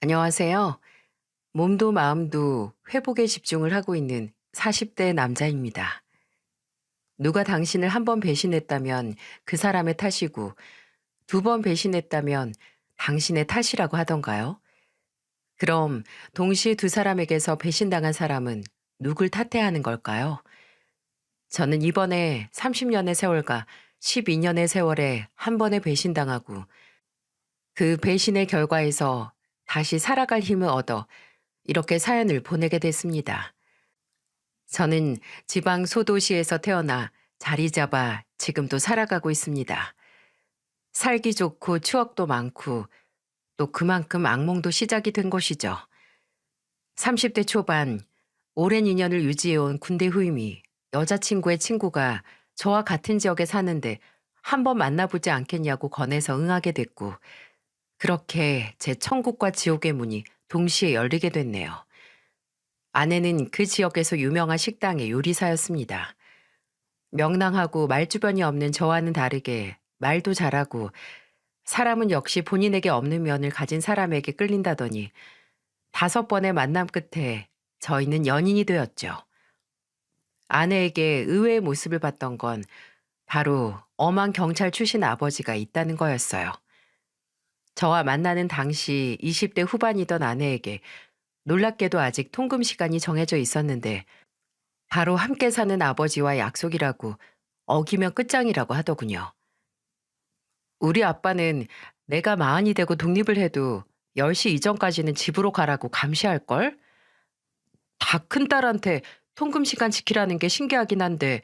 안녕하세요. 몸도 마음도 회복에 집중을 하고 있는 40대 남자입니다. 누가 당신을 한 번 배신했다면 그 사람의 탓이고 두 번 배신했다면 당신의 탓이라고 하던가요? 그럼 동시에 두 사람에게서 배신당한 사람은 누굴 탓해야 하는 걸까요? 저는 이번에 30년의 세월과 12년의 세월에 한 번에 배신당하고 그 배신의 결과에서 다시 살아갈 힘을 얻어 이렇게 사연을 보내게 됐습니다. 저는 지방 소도시에서 태어나 자리 잡아 지금도 살아가고 있습니다. 살기 좋고 추억도 많고 또 그만큼 악몽도 시작이 된 것이죠. 30대 초반 오랜 인연을 유지해온 군대 후임이 여자친구의 친구가 저와 같은 지역에 사는데 한번 만나보지 않겠냐고 권해서 응하게 됐고 그렇게 제 천국과 지옥의 문이 동시에 열리게 됐네요. 아내는 그 지역에서 유명한 식당의 요리사였습니다. 명랑하고 말주변이 없는 저와는 다르게 말도 잘하고 사람은 역시 본인에게 없는 면을 가진 사람에게 끌린다더니 5번의 만남 끝에 저희는 연인이 되었죠. 아내에게 의외의 모습을 봤던 건 바로 엄한 경찰 출신 아버지가 있다는 거였어요. 저와 만나는 당시 20대 후반이던 아내에게 놀랍게도 아직 통금 시간이 정해져 있었는데 바로 함께 사는 아버지와 약속이라고 어기면 끝장이라고 하더군요. 우리 아빠는 내가 마흔이 되고 독립을 해도 10시 이전까지는 집으로 가라고 감시할걸? 다 큰 딸한테 통금 시간 지키라는 게 신기하긴 한데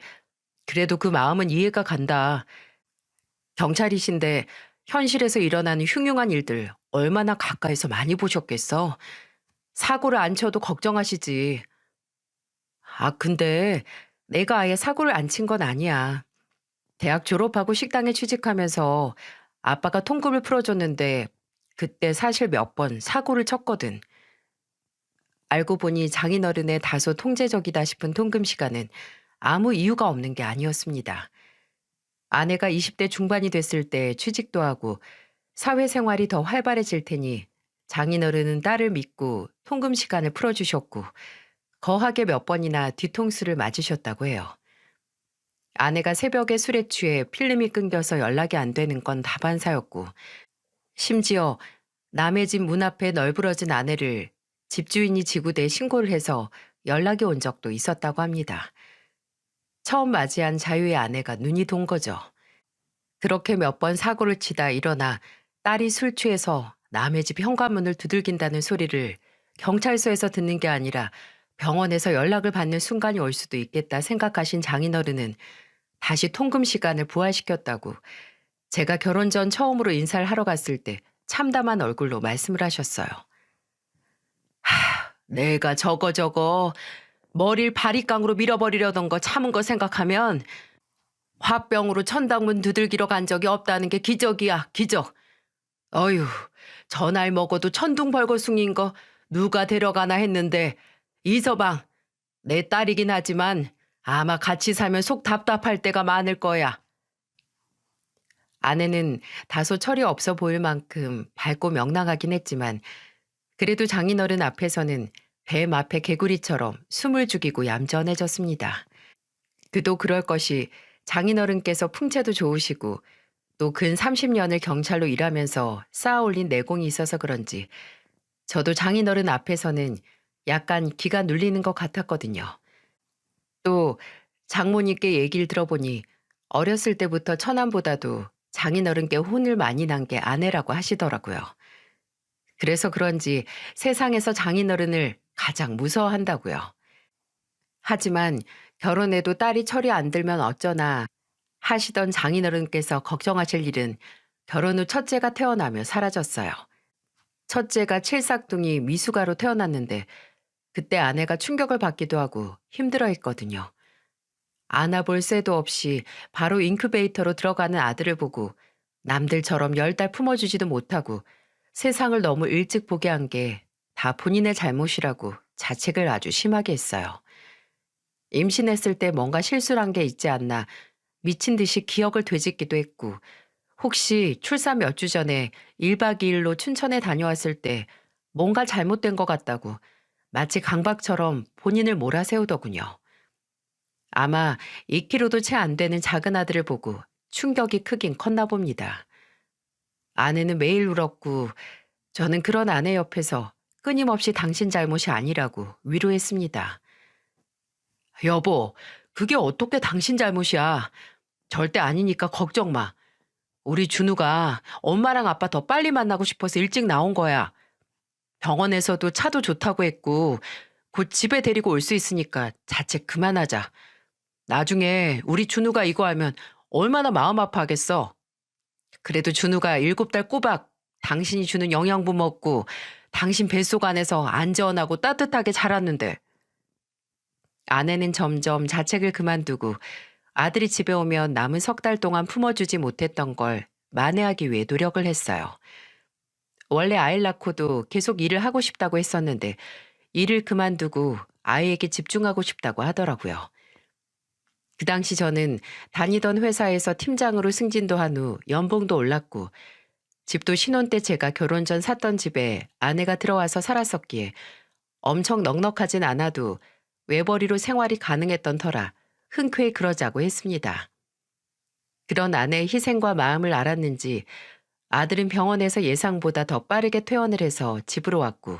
그래도 그 마음은 이해가 간다. 경찰이신데 현실에서 일어나는 흉흉한 일들 얼마나 가까이서 많이 보셨겠어? 사고를 안 쳐도 걱정하시지. 근데 내가 아예 사고를 안 친 건 아니야. 대학 졸업하고 식당에 취직하면서 아빠가 통금을 풀어줬는데 그때 사실 몇 번 사고를 쳤거든. 알고 보니 장인어른의 다소 통제적이다 싶은 통금 시간은 아무 이유가 없는 게 아니었습니다. 아내가 20대 중반이 됐을 때 취직도 하고 사회생활이 더 활발해질 테니 장인어른은 딸을 믿고 통금 시간을 풀어주셨고 거하게 몇 번이나 뒤통수를 맞으셨다고 해요. 아내가 새벽에 술에 취해 필름이 끊겨서 연락이 안 되는 건 다반사였고 심지어 남의 집 문 앞에 널브러진 아내를 집주인이 지구대에 신고를 해서 연락이 온 적도 있었다고 합니다. 처음 맞이한 자유의 아내가 눈이 돈 거죠. 그렇게 몇 번 사고를 치다 일어나 딸이 술 취해서 남의 집 현관문을 두들긴다는 소리를 경찰서에서 듣는 게 아니라 병원에서 연락을 받는 순간이 올 수도 있겠다 생각하신 장인어른은 다시 통금 시간을 부활시켰다고 제가 결혼 전 처음으로 인사를 하러 갔을 때 참담한 얼굴로 말씀을 하셨어요. 내가 저거 머리를 바리깡으로 밀어버리려던 거 참은 거 생각하면 화병으로 천당문 두들기러 간 적이 없다는 게 기적이야, 기적. 어휴, 전날 먹어도 천둥벌거숭이인 거 누가 데려가나 했는데 이서방, 내 딸이긴 하지만 아마 같이 살면 속 답답할 때가 많을 거야. 아내는 다소 철이 없어 보일 만큼 밝고 명랑하긴 했지만 그래도 장인어른 앞에서는 뱀 앞에 개구리처럼 숨을 죽이고 얌전해졌습니다. 그도 그럴 것이 장인어른께서 풍채도 좋으시고 또 근 30년을 경찰로 일하면서 쌓아올린 내공이 있어서 그런지 저도 장인어른 앞에서는 약간 기가 눌리는 것 같았거든요. 또 장모님께 얘기를 들어보니 어렸을 때부터 처남보다도 장인어른께 혼을 많이 난 게 아내라고 하시더라고요. 그래서 그런지 세상에서 장인어른을 가장 무서워한다고요. 하지만 결혼해도 딸이 철이 안 들면 어쩌나 하시던 장인어른께서 걱정하실 일은 결혼 후 첫째가 태어나며 사라졌어요. 첫째가 칠삭둥이 미숙아로 태어났는데 그때 아내가 충격을 받기도 하고 힘들어 했거든요. 안아볼 새도 없이 바로 인큐베이터로 들어가는 아들을 보고 남들처럼 10달 품어주지도 못하고 세상을 너무 일찍 보게 한 게 다 본인의 잘못이라고 자책을 아주 심하게 했어요. 임신했을 때 뭔가 실수를 한 게 있지 않나 미친 듯이 기억을 되짚기도 했고 혹시 출산 몇 주 전에 1박 2일로 춘천에 다녀왔을 때 뭔가 잘못된 것 같다고 마치 강박처럼 본인을 몰아세우더군요. 아마 2kg도 채 안 되는 작은 아들을 보고 충격이 크긴 컸나 봅니다. 아내는 매일 울었고 저는 그런 아내 옆에서 끊임없이 당신 잘못이 아니라고 위로했습니다. 여보, 그게 어떻게 당신 잘못이야. 절대 아니니까 걱정 마. 우리 준우가 엄마랑 아빠 더 빨리 만나고 싶어서 일찍 나온 거야. 병원에서도 차도 좋다고 했고 곧 집에 데리고 올 수 있으니까 자책 그만하자. 나중에 우리 준우가 이거 하면 얼마나 마음 아파하겠어. 그래도 준우가 7달 꼬박 당신이 주는 영양분 먹고 당신 뱃속 안에서 안전하고 따뜻하게 자랐는데. 아내는 점점 자책을 그만두고 아들이 집에 오면 남은 3달 동안 품어주지 못했던 걸 만회하기 위해 노력을 했어요. 원래 아이를 낳고도 계속 일을 하고 싶다고 했었는데 일을 그만두고 아이에게 집중하고 싶다고 하더라고요. 그 당시 저는 다니던 회사에서 팀장으로 승진도 한 후 연봉도 올랐고 집도 신혼 때 제가 결혼 전 샀던 집에 아내가 들어와서 살았었기에 엄청 넉넉하진 않아도 외벌이로 생활이 가능했던 터라 흔쾌히 그러자고 했습니다. 그런 아내의 희생과 마음을 알았는지 아들은 병원에서 예상보다 더 빠르게 퇴원을 해서 집으로 왔고,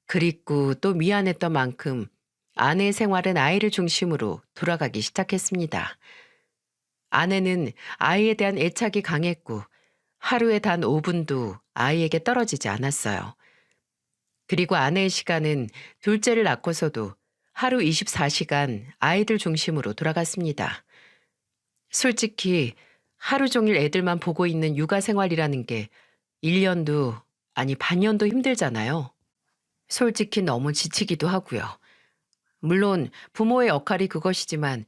그립고 또 미안했던 만큼 아내의 생활은 아이를 중심으로 돌아가기 시작했습니다. 아내는 아이에 대한 애착이 강했고 하루에 단 5분도 아이에게 떨어지지 않았어요. 그리고 아내의 시간은 둘째를 낳고서도 하루 24시간 아이들 중심으로 돌아갔습니다. 솔직히 하루 종일 애들만 보고 있는 육아 생활이라는 게 1년도, 아니 반년도 힘들잖아요. 솔직히 너무 지치기도 하고요. 물론 부모의 역할이 그것이지만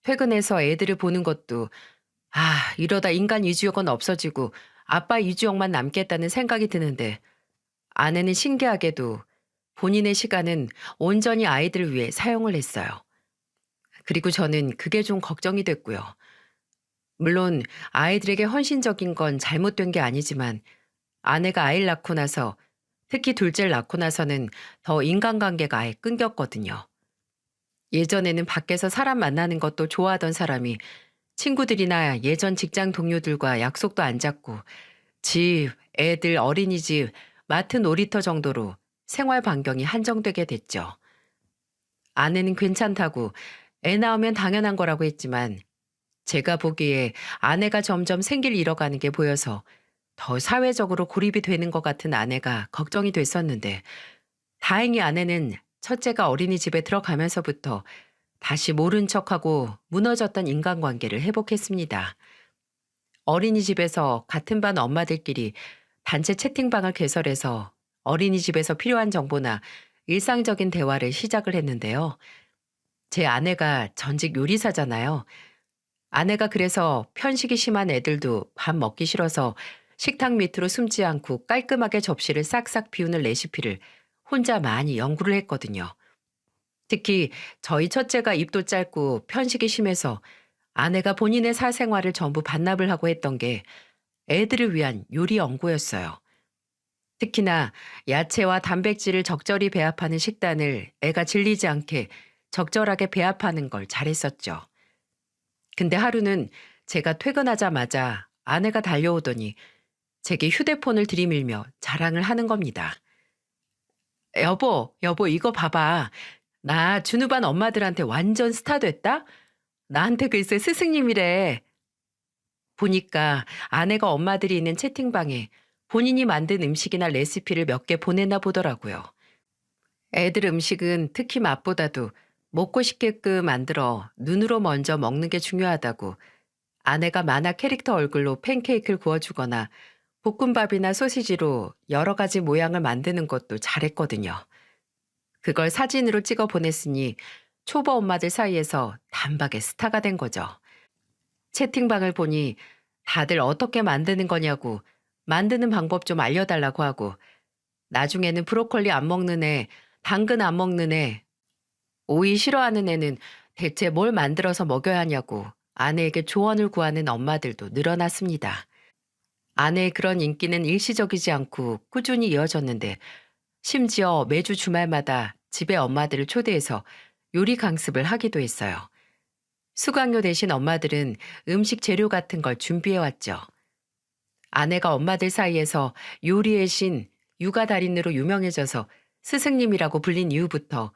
퇴근해서 애들을 보는 것도 이러다 인간 이주역은 없어지고 아빠 이주역만 남겠다는 생각이 드는데 아내는 신기하게도 본인의 시간은 온전히 아이들을 위해 사용을 했어요. 그리고 저는 그게 좀 걱정이 됐고요. 물론 아이들에게 헌신적인 건 잘못된 게 아니지만 아내가 아이를 낳고 나서 특히 둘째를 낳고 나서는 더 인간관계가 아예 끊겼거든요. 예전에는 밖에서 사람 만나는 것도 좋아하던 사람이 친구들이나 예전 직장 동료들과 약속도 안 잡고 집, 애들, 어린이집, 마트 놀이터 정도로 생활 반경이 한정되게 됐죠. 아내는 괜찮다고 애 낳으면 당연한 거라고 했지만 제가 보기에 아내가 점점 생기를 잃어가는 게 보여서 더 사회적으로 고립이 되는 것 같은 아내가 걱정이 됐었는데 다행히 아내는 첫째가 어린이집에 들어가면서부터 다시 모른 척하고 무너졌던 인간관계를 회복했습니다. 어린이집에서 같은 반 엄마들끼리 단체 채팅방을 개설해서 어린이집에서 필요한 정보나 일상적인 대화를 시작을 했는데요. 제 아내가 전직 요리사잖아요. 아내가 그래서 편식이 심한 애들도 밥 먹기 싫어서 식탁 밑으로 숨지 않고 깔끔하게 접시를 싹싹 비우는 레시피를 혼자 많이 연구를 했거든요. 특히 저희 첫째가 입도 짧고 편식이 심해서 아내가 본인의 사생활을 전부 반납을 하고 했던 게 애들을 위한 요리 연구였어요. 특히나 야채와 단백질을 적절히 배합하는 식단을 애가 질리지 않게 적절하게 배합하는 걸 잘했었죠. 근데 하루는 제가 퇴근하자마자 아내가 달려오더니 제게 휴대폰을 들이밀며 자랑을 하는 겁니다. 여보, 이거 봐봐. 나 준우반 엄마들한테 완전 스타 됐다? 나한테 글쎄 스승님이래. 보니까 아내가 엄마들이 있는 채팅방에 본인이 만든 음식이나 레시피를 몇 개 보냈나 보더라고요. 애들 음식은 특히 맛보다도 먹고 싶게끔 만들어 눈으로 먼저 먹는 게 중요하다고 아내가 만화 캐릭터 얼굴로 팬케이크를 구워주거나 볶음밥이나 소시지로 여러 가지 모양을 만드는 것도 잘했거든요. 그걸 사진으로 찍어 보냈으니 초보 엄마들 사이에서 단박에 스타가 된 거죠. 채팅방을 보니 다들 어떻게 만드는 거냐고 만드는 방법 좀 알려달라고 하고 나중에는 브로콜리 안 먹는 애, 당근 안 먹는 애, 오이 싫어하는 애는 대체 뭘 만들어서 먹여야 하냐고 아내에게 조언을 구하는 엄마들도 늘어났습니다. 아내의 그런 인기는 일시적이지 않고 꾸준히 이어졌는데 심지어 매주 주말마다 집에 엄마들을 초대해서 요리 강습을 하기도 했어요. 수강료 대신 엄마들은 음식 재료 같은 걸 준비해왔죠. 아내가 엄마들 사이에서 요리의 신, 육아 달인으로 유명해져서 스승님이라고 불린 이후부터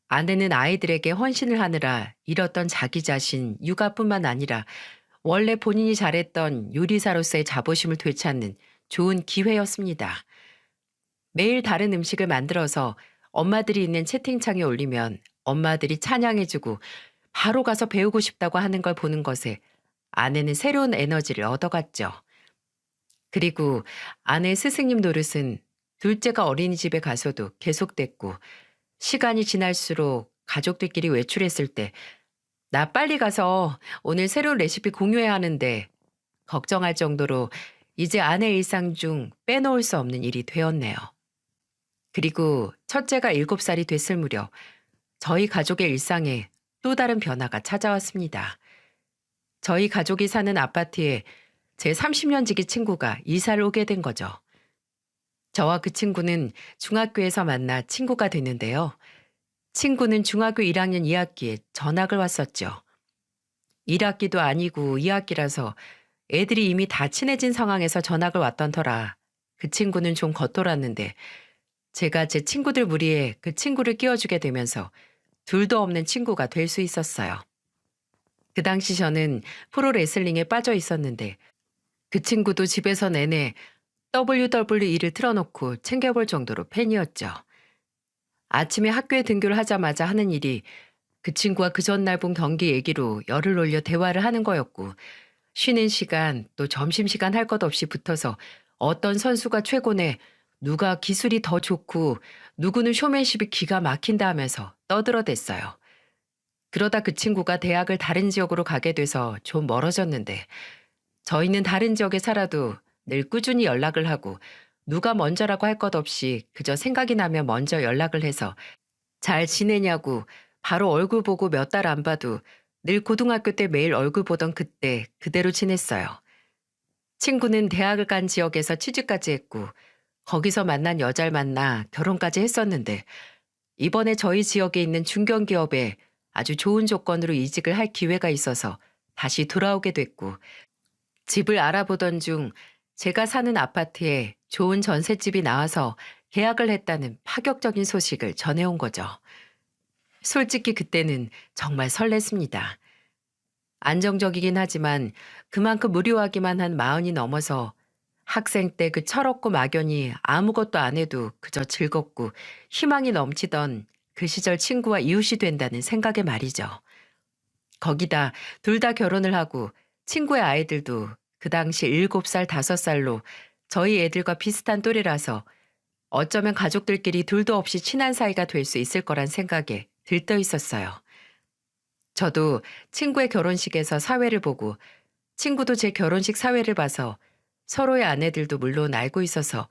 아내는 아이들에게 헌신을 하느라 잃었던 자기 자신, 육아뿐만 아니라 원래 본인이 잘했던 요리사로서의 자부심을 되찾는 좋은 기회였습니다. 매일 다른 음식을 만들어서 엄마들이 있는 채팅창에 올리면 엄마들이 찬양해주고 바로 가서 배우고 싶다고 하는 걸 보는 것에 아내는 새로운 에너지를 얻어갔죠. 그리고 아내 스승님 노릇은 둘째가 어린이집에 가서도 계속됐고 시간이 지날수록 가족들끼리 외출했을 때 나 빨리 가서 오늘 새로운 레시피 공유해야 하는데 걱정할 정도로 이제 아내 일상 중 빼놓을 수 없는 일이 되었네요. 그리고 첫째가 7살이 됐을 무렵 저희 가족의 일상에 또 다른 변화가 찾아왔습니다. 저희 가족이 사는 아파트에 제 30년 지기 친구가 이사를 오게 된 거죠. 저와 그 친구는 중학교에서 만나 친구가 됐는데요. 친구는 중학교 1학년 2학기에 전학을 왔었죠. 1학기도 아니고 2학기라서 애들이 이미 다 친해진 상황에서 전학을 왔던 터라 그 친구는 좀 겉돌았는데 제가 제 친구들 무리에 그 친구를 끼워주게 되면서 둘도 없는 친구가 될 수 있었어요. 그 당시 저는 프로 레슬링에 빠져 있었는데 그 친구도 집에서 내내 WWE를 틀어놓고 챙겨볼 정도로 팬이었죠. 아침에 학교에 등교를 하자마자 하는 일이 그 친구와 그 전날 본 경기 얘기로 열을 올려 대화를 하는 거였고 쉬는 시간 또 점심시간 할 것 없이 붙어서 어떤 선수가 최고네, 누가 기술이 더 좋고 누구는 쇼맨십이 기가 막힌다 하면서 떠들어댔어요. 그러다 그 친구가 대학을 다른 지역으로 가게 돼서 좀 멀어졌는데 저희는 다른 지역에 살아도 늘 꾸준히 연락을 하고 누가 먼저라고 할 것 없이 그저 생각이 나면 먼저 연락을 해서 잘 지내냐고 바로 얼굴 보고 몇 달 안 봐도 늘 고등학교 때 매일 얼굴 보던 그때 그대로 지냈어요. 친구는 대학을 간 지역에서 취직까지 했고 거기서 만난 여자를 만나 결혼까지 했었는데 이번에 저희 지역에 있는 중견기업에 아주 좋은 조건으로 이직을 할 기회가 있어서 다시 돌아오게 됐고 집을 알아보던 중 제가 사는 아파트에 좋은 전셋집이 나와서 계약을 했다는 파격적인 소식을 전해온 거죠. 솔직히 그때는 정말 설렜습니다. 안정적이긴 하지만 그만큼 무료하기만 한 마흔이 넘어서 학생 때 그 철없고 막연히 아무것도 안 해도 그저 즐겁고 희망이 넘치던 그 시절 친구와 이웃이 된다는 생각에 말이죠. 거기다 둘 다 결혼을 하고 친구의 아이들도 그 당시 7살, 5살로 저희 애들과 비슷한 또래라서 어쩌면 가족들끼리 둘도 없이 친한 사이가 될 수 있을 거란 생각에 들떠 있었어요. 저도 친구의 결혼식에서 사회를 보고 친구도 제 결혼식 사회를 봐서 서로의 아내들도 물론 알고 있어서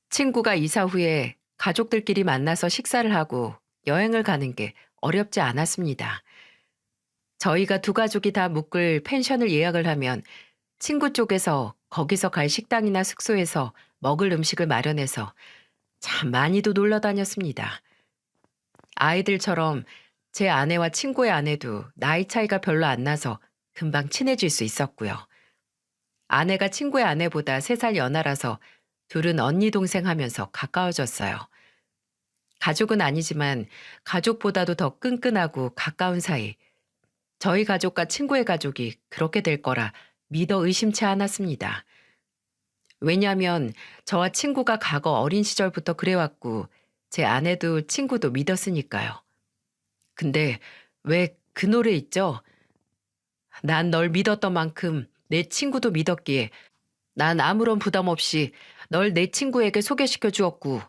친구가 이사 후에 가족들끼리 만나서 식사를 하고 여행을 가는 게 어렵지 않았습니다. 저희가 두 가족이 다 묵을 펜션을 예약을 하면 친구 쪽에서 거기서 갈 식당이나 숙소에서 먹을 음식을 마련해서 참 많이도 놀러 다녔습니다. 아이들처럼 제 아내와 친구의 아내도 나이 차이가 별로 안 나서 금방 친해질 수 있었고요. 아내가 친구의 아내보다 3살 연하라서 둘은 언니 동생 하면서 가까워졌어요. 가족은 아니지만 가족보다도 더 끈끈하고 가까운 사이. 저희 가족과 친구의 가족이 그렇게 될 거라 믿어 의심치 않았습니다. 왜냐하면 저와 친구가 과거 어린 시절부터 그래왔고 제 아내도 친구도 믿었으니까요. 근데 왜 그 노래 있죠? 난 널 믿었던 만큼 내 친구도 믿었기에 난 아무런 부담 없이 널 내 친구에게 소개시켜 주었고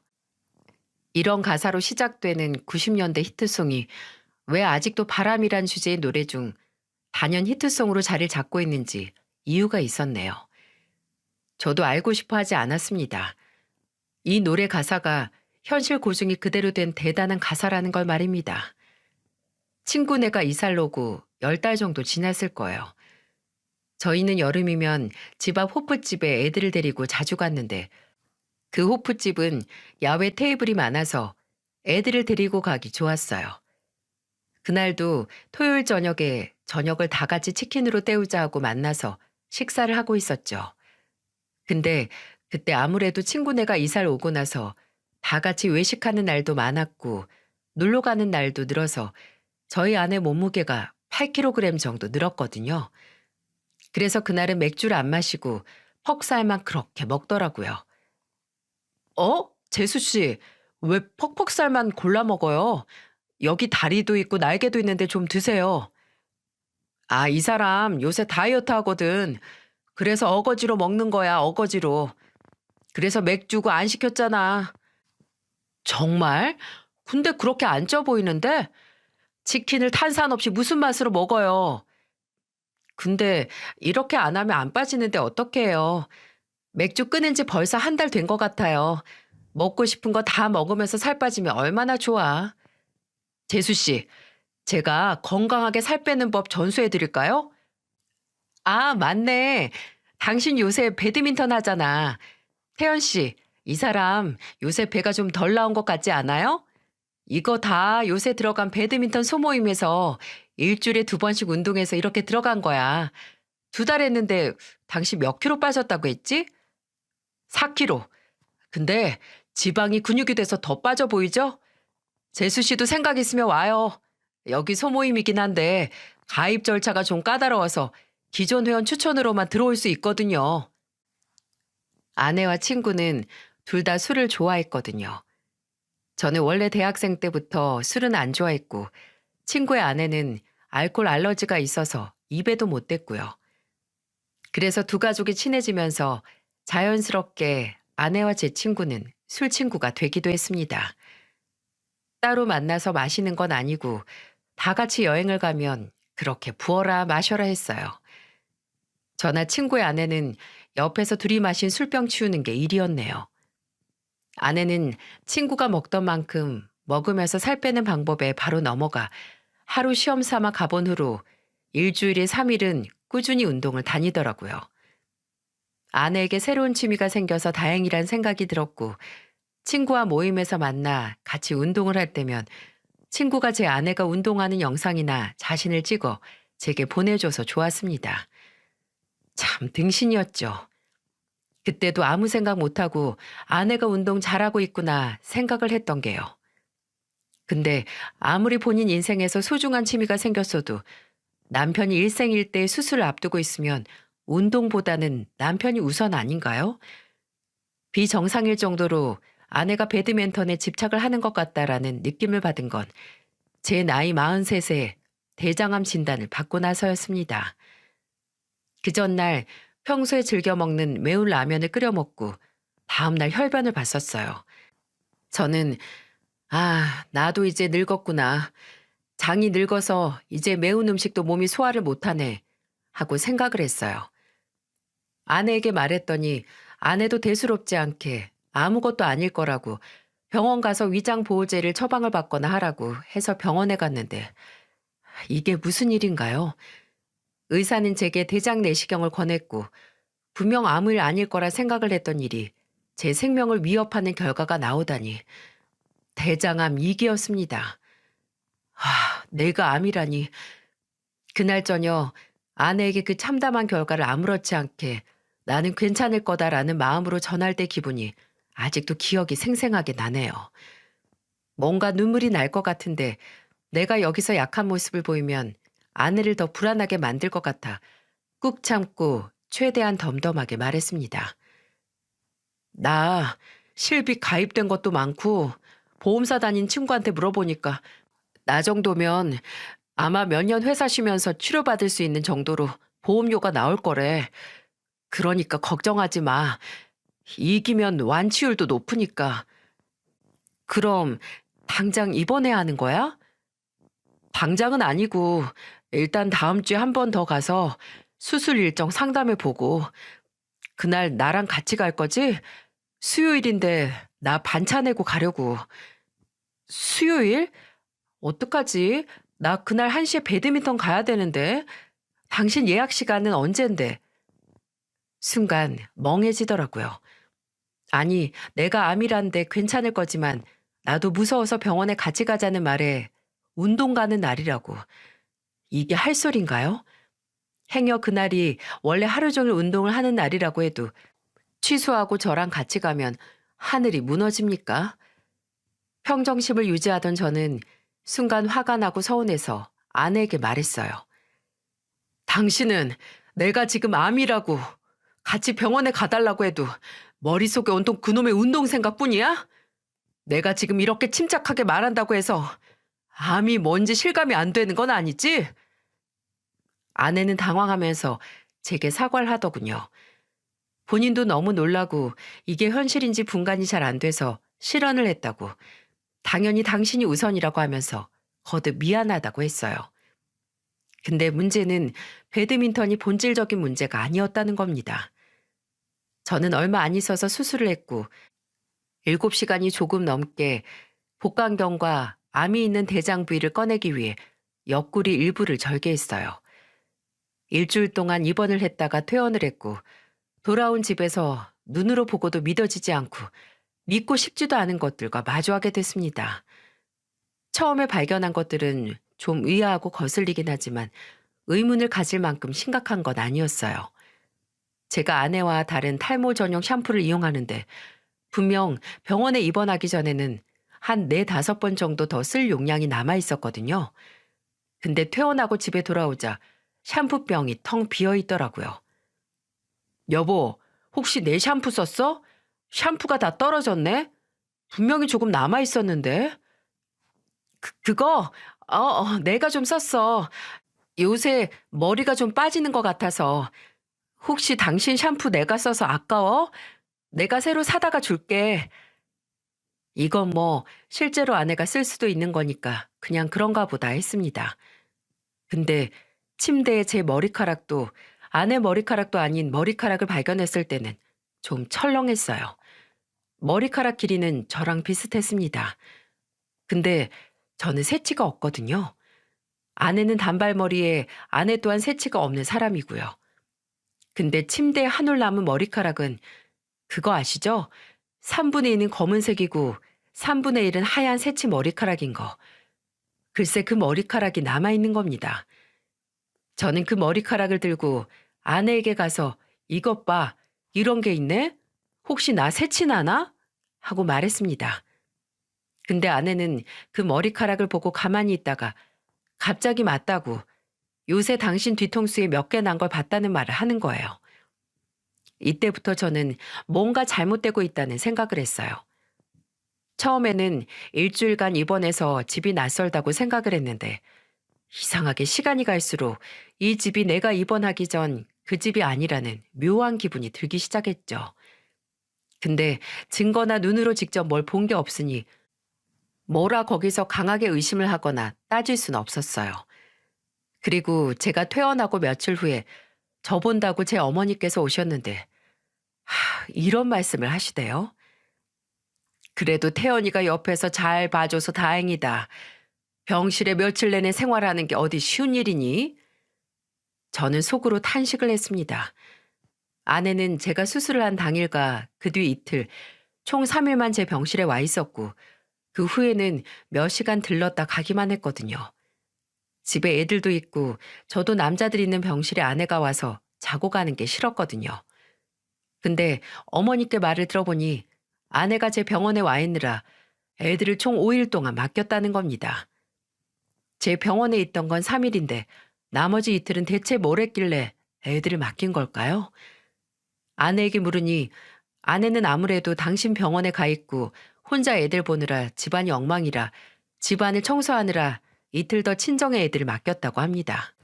이런 가사로 시작되는 90년대 히트송이 왜 아직도 바람이란 주제의 노래 중 단연 히트송으로 자리를 잡고 있는지 이유가 있었네요. 저도 알고 싶어 하지 않았습니다. 이 노래 가사가 현실 고증이 그대로 된 대단한 가사라는 걸 말입니다. 친구네가 이사를 오고 10달 정도 지났을 거예요. 저희는 여름이면 집 앞 호프집에 애들을 데리고 자주 갔는데 그 호프집은 야외 테이블이 많아서 애들을 데리고 가기 좋았어요. 그날도 토요일 저녁에 저녁을 다 같이 치킨으로 때우자 하고 만나서 식사를 하고 있었죠. 근데 그때 아무래도 친구네가 이사를 오고 나서 다 같이 외식하는 날도 많았고 놀러 가는 날도 늘어서 저희 아내 몸무게가 8kg 정도 늘었거든요. 그래서 그날은 맥주를 안 마시고 퍽살만 그렇게 먹더라고요. 재수 씨, 왜 퍽퍽살만 골라 먹어요? 여기 다리도 있고 날개도 있는데 좀 드세요. 아, 이 사람 요새 다이어트 하거든. 그래서 어거지로 먹는 거야, 어거지로. 그래서 맥주고 안 시켰잖아. 정말? 근데 그렇게 안 쪄 보이는데? 치킨을 탄산 없이 무슨 맛으로 먹어요? 근데 이렇게 안 하면 안 빠지는데 어떻게 해요? 맥주 끊은 지 벌써 한 달 된 것 같아요. 먹고 싶은 거 다 먹으면서 살 빠지면 얼마나 좋아. 재수 씨, 제가 건강하게 살 빼는 법 전수해 드릴까요? 아, 맞네. 당신 요새 배드민턴 하잖아. 태연 씨, 이 사람 요새 배가 좀 덜 나온 것 같지 않아요? 이거 다 요새 들어간 배드민턴 소모임에서 일주일에 2번씩 운동해서 이렇게 들어간 거야. 2달 했는데 당신 몇 킬로 빠졌다고 했지? 4kg. 근데 지방이 근육이 돼서 더 빠져 보이죠? 재수 씨도 생각 있으면 와요. 여기 소모임이긴 한데 가입 절차가 좀 까다로워서 기존 회원 추천으로만 들어올 수 있거든요. 아내와 친구는 둘 다 술을 좋아했거든요. 저는 원래 대학생 때부터 술은 안 좋아했고 친구의 아내는 알코올 알러지가 있어서 입에도 못 댔고요. 그래서 두 가족이 친해지면서 자연스럽게 아내와 제 친구는 술 친구가 되기도 했습니다. 따로 만나서 마시는 건 아니고 다 같이 여행을 가면 그렇게 부어라 마셔라 했어요. 저나 친구의 아내는 옆에서 둘이 마신 술병 치우는 게 일이었네요. 아내는 친구가 먹던 만큼 먹으면서 살 빼는 방법에 바로 넘어가 하루 시험 삼아 가본 후로 일주일에 3일은 꾸준히 운동을 다니더라고요. 아내에게 새로운 취미가 생겨서 다행이란 생각이 들었고 친구와 모임에서 만나 같이 운동을 할 때면 친구가 제 아내가 운동하는 영상이나 자신을 찍어 제게 보내줘서 좋았습니다. 참 등신이었죠. 그때도 아무 생각 못하고 아내가 운동 잘하고 있구나 생각을 했던 게요. 근데 아무리 본인 인생에서 소중한 취미가 생겼어도 남편이 일생일대 수술을 앞두고 있으면 운동보다는 남편이 우선 아닌가요? 비정상일 정도로 아내가 배드민턴에 집착을 하는 것 같다라는 느낌을 받은 건 제 나이 43세 대장암 진단을 받고 나서였습니다. 그 전날 평소에 즐겨 먹는 매운 라면을 끓여 먹고 다음날 혈변을 봤었어요. 저는 나도 이제 늙었구나. 장이 늙어서 이제 매운 음식도 몸이 소화를 못하네 하고 생각을 했어요. 아내에게 말했더니 아내도 대수롭지 않게 아무것도 아닐 거라고 병원 가서 위장 보호제를 처방을 받거나 하라고 해서 병원에 갔는데 이게 무슨 일인가요? 의사는 제게 대장 내시경을 권했고 분명 아무 일 아닐 거라 생각을 했던 일이 제 생명을 위협하는 결과가 나오다니 대장암 2기였습니다. 내가 암이라니. 그날 저녁 아내에게 그 참담한 결과를 아무렇지 않게 나는 괜찮을 거다라는 마음으로 전할 때 기분이 아직도 기억이 생생하게 나네요. 뭔가 눈물이 날 것 같은데 내가 여기서 약한 모습을 보이면 아내를 더 불안하게 만들 것 같아 꾹 참고 최대한 덤덤하게 말했습니다. 나 실비 가입된 것도 많고 보험사 다닌 친구한테 물어보니까 나 정도면 아마 몇 년 회사 쉬면서 치료받을 수 있는 정도로 보험료가 나올 거래. 그러니까 걱정하지 마. 이기면 완치율도 높으니까. 그럼 당장 입원해야 하는 거야? 당장은 아니고 일단 다음 주에 한 번 더 가서 수술 일정 상담해 보고 그날 나랑 같이 갈 거지? 수요일인데 나 반차 내고 가려고. 수요일? 어떡하지? 나 그날 1시에 배드민턴 가야 되는데. 당신 예약 시간은 언젠데? 순간 멍해지더라고요. 아니, 내가 암이란데 괜찮을 거지만 나도 무서워서 병원에 같이 가자는 말에 운동 가는 날이라고. 이게 할 소린가요? 행여 그날이 원래 하루 종일 운동을 하는 날이라고 해도 취소하고 저랑 같이 가면 하늘이 무너집니까? 평정심을 유지하던 저는 순간 화가 나고 서운해서 아내에게 말했어요. 당신은 내가 지금 암이라고 같이 병원에 가달라고 해도 머릿속에 온통 그놈의 운동 생각뿐이야? 내가 지금 이렇게 침착하게 말한다고 해서 암이 뭔지 실감이 안 되는 건 아니지? 아내는 당황하면서 제게 사과를 하더군요. 본인도 너무 놀라고 이게 현실인지 분간이 잘 안 돼서 실언을 했다고, 당연히 당신이 우선이라고 하면서 거듭 미안하다고 했어요. 근데 문제는 배드민턴이 본질적인 문제가 아니었다는 겁니다. 저는 얼마 안 있어서 수술을 했고 7시간이 조금 넘게 복강경과 암이 있는 대장 부위를 꺼내기 위해 옆구리 일부를 절개했어요. 일주일 동안 입원을 했다가 퇴원을 했고 돌아온 집에서 눈으로 보고도 믿어지지 않고 믿고 싶지도 않은 것들과 마주하게 됐습니다. 처음에 발견한 것들은 좀 의아하고 거슬리긴 하지만 의문을 가질 만큼 심각한 건 아니었어요. 제가 아내와 다른 탈모 전용 샴푸를 이용하는데 분명 병원에 입원하기 전에는 한 4~5번 정도 더 쓸 용량이 남아 있었거든요. 근데 퇴원하고 집에 돌아오자 샴푸병이 텅 비어 있더라고요. 여보, 혹시 내 샴푸 썼어? 샴푸가 다 떨어졌네? 분명히 조금 남아 있었는데. 그거, 내가 좀 썼어. 요새 머리가 좀 빠지는 것 같아서. 혹시 당신 샴푸 내가 써서 아까워? 내가 새로 사다가 줄게. 이건 뭐 실제로 아내가 쓸 수도 있는 거니까 그냥 그런가 보다 했습니다. 근데 침대에 제 머리카락도 아내 머리카락도 아닌 머리카락을 발견했을 때는 좀 철렁했어요. 머리카락 길이는 저랑 비슷했습니다. 근데 저는 새치가 없거든요. 아내는 단발머리에 아내 또한 새치가 없는 사람이고요. 근데 침대에 한 올 남은 머리카락은 그거 아시죠? 3분의 2는 검은색이고 3분의 1은 하얀 새치 머리카락인 거. 글쎄 그 머리카락이 남아있는 겁니다. 저는 그 머리카락을 들고 아내에게 가서 이것 봐, 이런 게 있네? 혹시 나 새치 나나? 하고 말했습니다. 근데 아내는 그 머리카락을 보고 가만히 있다가 갑자기 맞다고 요새 당신 뒤통수에 몇 개 난 걸 봤다는 말을 하는 거예요. 이때부터 저는 뭔가 잘못되고 있다는 생각을 했어요. 처음에는 일주일간 입원해서 집이 낯설다고 생각을 했는데 이상하게 시간이 갈수록 이 집이 내가 입원하기 전 그 집이 아니라는 묘한 기분이 들기 시작했죠. 근데 증거나 눈으로 직접 뭘 본 게 없으니 뭐라 거기서 강하게 의심을 하거나 따질 수는 없었어요. 그리고 제가 퇴원하고 며칠 후에 저 본다고 제 어머니께서 오셨는데 이런 말씀을 하시대요. 그래도 태연이가 옆에서 잘 봐줘서 다행이다. 병실에 며칠 내내 생활하는 게 어디 쉬운 일이니? 저는 속으로 탄식을 했습니다. 아내는 제가 수술을 한 당일과 그 뒤 이틀, 총 3일만 제 병실에 와 있었고 그 후에는 몇 시간 들렀다 가기만 했거든요. 집에 애들도 있고 저도 남자들 있는 병실에 아내가 와서 자고 가는 게 싫었거든요. 근데 어머니께 말을 들어보니 아내가 제 병원에 와 있느라 애들을 총 5일 동안 맡겼다는 겁니다. 제 병원에 있던 건 3일인데 나머지 이틀은 대체 뭘 했길래 애들을 맡긴 걸까요? 아내에게 물으니 아내는 아무래도 당신 병원에 가 있고 혼자 애들 보느라 집안이 엉망이라 집안을 청소하느라 이틀 더 친정의 애들을 맡겼다고 합니다.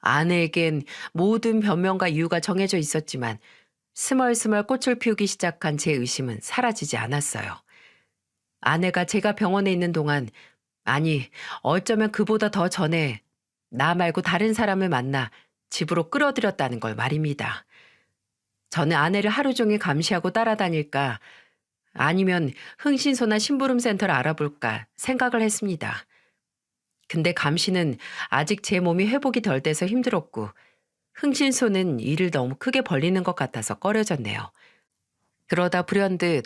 아내에겐 모든 변명과 이유가 정해져 있었지만 스멀스멀 꽃을 피우기 시작한 제 의심은 사라지지 않았어요. 아내가 제가 병원에 있는 동안, 아니 어쩌면 그보다 더 전에 나 말고 다른 사람을 만나 집으로 끌어들였다는 걸 말입니다. 저는 아내를 하루 종일 감시하고 따라다닐까 아니면 흥신소나 심부름센터를 알아볼까 생각을 했습니다. 근데 감시는 아직 제 몸이 회복이 덜 돼서 힘들었고 흥신소는 일을 너무 크게 벌리는 것 같아서 꺼려졌네요. 그러다 불현듯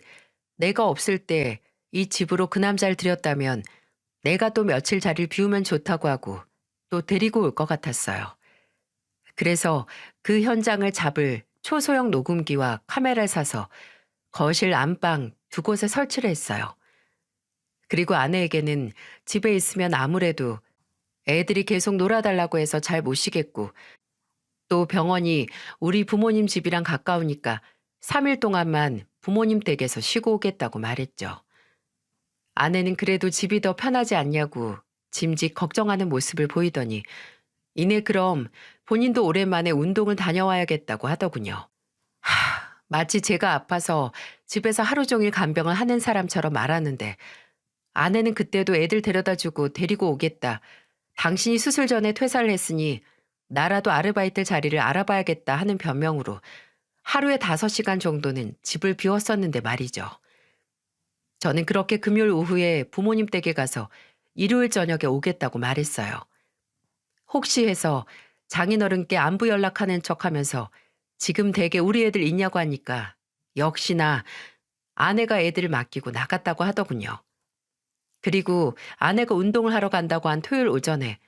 내가 없을 때 이 집으로 그 남자를 들였다면 내가 또 며칠 자리를 비우면 좋다고 하고 또 데리고 올 것 같았어요. 그래서 그 현장을 잡을 초소형 녹음기와 카메라를 사서 거실 안방 두 곳에 설치를 했어요. 그리고 아내에게는 집에 있으면 아무래도 애들이 계속 놀아달라고 해서 잘 못 쉬겠고 또 병원이 우리 부모님 집이랑 가까우니까 3일 동안만 부모님 댁에서 쉬고 오겠다고 말했죠. 아내는 그래도 집이 더 편하지 않냐고 짐짓 걱정하는 모습을 보이더니 이내 그럼 본인도 오랜만에 운동을 다녀와야겠다고 하더군요. 마치 제가 아파서 집에서 하루 종일 간병을 하는 사람처럼 말하는데 아내는 그때도 애들 데려다주고 데리고 오겠다. 당신이 수술 전에 퇴사를 했으니 나라도 아르바이트 자리를 알아봐야겠다 하는 변명으로 하루에 5시간 정도는 집을 비웠었는데 말이죠. 저는 그렇게 금요일 오후에 부모님 댁에 가서 일요일 저녁에 오겠다고 말했어요. 혹시 해서 장인어른께 안부 연락하는 척하면서 지금 댁에 우리 애들 있냐고 하니까 역시나 아내가 애들을 맡기고 나갔다고 하더군요. 그리고 아내가 운동을 하러 간다고 한 토요일 오전에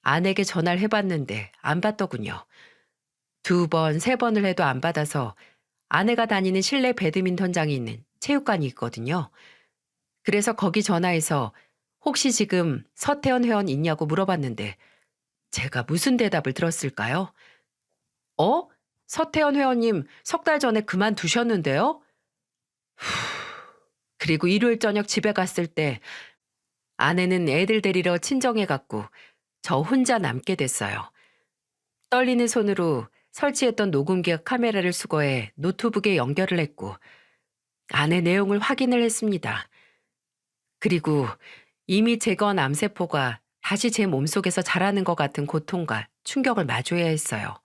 아내에게 전화를 해봤는데 안 받더군요. 2번, 3번을 해도 안 받아서 아내가 다니는 실내 배드민턴장이 있는 체육관이 있거든요. 그래서 거기 전화해서 혹시 지금 서태원 회원 있냐고 물어봤는데 제가 무슨 대답을 들었을까요? 어? 서태원 회원님 3달 전에 그만두셨는데요? 그리고 일요일 저녁 집에 갔을 때 아내는 애들 데리러 친정에 갔고 저 혼자 남게 됐어요. 떨리는 손으로 설치했던 녹음기와 카메라를 수거해 노트북에 연결을 했고 안의 내용을 확인을 했습니다. 그리고 이미 제거한 암세포가 다시 제 몸속에서 자라는 것 같은 고통과 충격을 마주해야 했어요.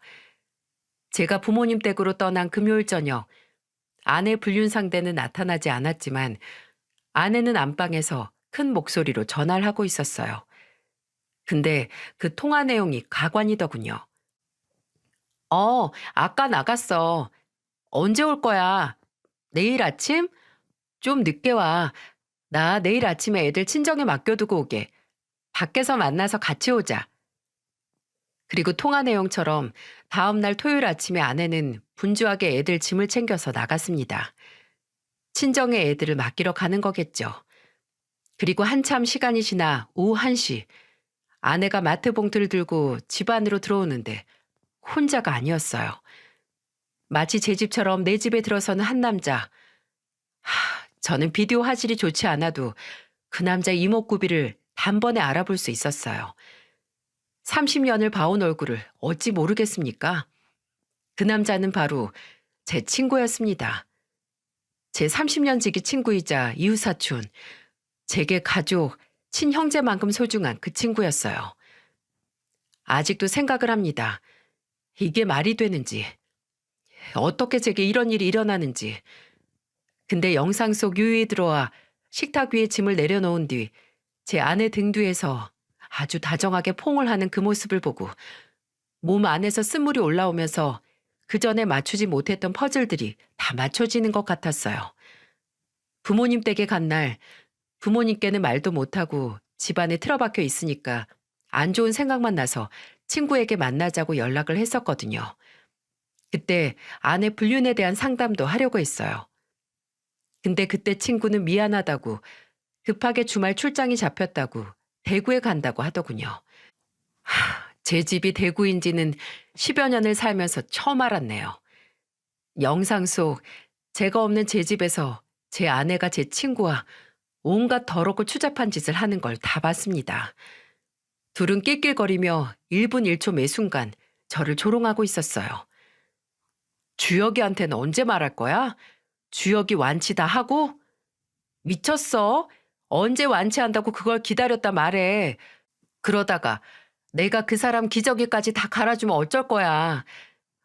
제가 부모님 댁으로 떠난 금요일 저녁 아내 불륜 상대는 나타나지 않았지만 아내는 안방에서 큰 목소리로 전화를 하고 있었어요. 근데 그 통화 내용이 가관이더군요. 아까 나갔어. 언제 올 거야? 내일 아침? 좀 늦게 와. 나 내일 아침에 애들 친정에 맡겨두고 오게. 밖에서 만나서 같이 오자. 그리고 통화 내용처럼 다음 날 토요일 아침에 아내는 분주하게 애들 짐을 챙겨서 나갔습니다. 친정에 애들을 맡기러 가는 거겠죠. 그리고 한참 시간이 지나 오후 1시 아내가 마트 봉투를 들고 집 안으로 들어오는데 혼자가 아니었어요. 마치 제 집처럼 내 집에 들어서는 한 남자. 저는 비디오 화질이 좋지 않아도 그 남자 이목구비를 단번에 알아볼 수 있었어요. 30년을 봐온 얼굴을 어찌 모르겠습니까? 그 남자는 바로 제 친구였습니다. 제 30년 지기 친구이자 이웃사촌, 제게 가족, 친형제만큼 소중한 그 친구였어요. 아직도 생각을 합니다. 이게 말이 되는지, 어떻게 제게 이런 일이 일어나는지. 근데 영상 속 유유히 들어와 식탁 위에 짐을 내려놓은 뒤 제 아내 등 뒤에서 아주 다정하게 포옹을 하는 그 모습을 보고 몸 안에서 쓴물이 올라오면서 그 전에 맞추지 못했던 퍼즐들이 다 맞춰지는 것 같았어요. 부모님 댁에 간 날 부모님께는 말도 못하고 집안에 틀어박혀 있으니까 안 좋은 생각만 나서 친구에게 만나자고 연락을 했었거든요. 그때 아내 불륜에 대한 상담도 하려고 했어요. 근데 그때 친구는 미안하다고 급하게 주말 출장이 잡혔다고 대구에 간다고 하더군요. 제 집이 대구인지는 10여 년을 살면서 처음 알았네요. 영상 속 제가 없는 제 집에서 제 아내가 제 친구와 온갖 더럽고 추잡한 짓을 하는 걸 다 봤습니다. 둘은 낄낄거리며 1분 1초 매 순간 저를 조롱하고 있었어요. 주혁이한테는 언제 말할 거야? 주혁이 완치 다 하고? 미쳤어? 언제 완치한다고 그걸 기다렸다 말해. 그러다가 내가 그 사람 기저귀까지 다 갈아주면 어쩔 거야.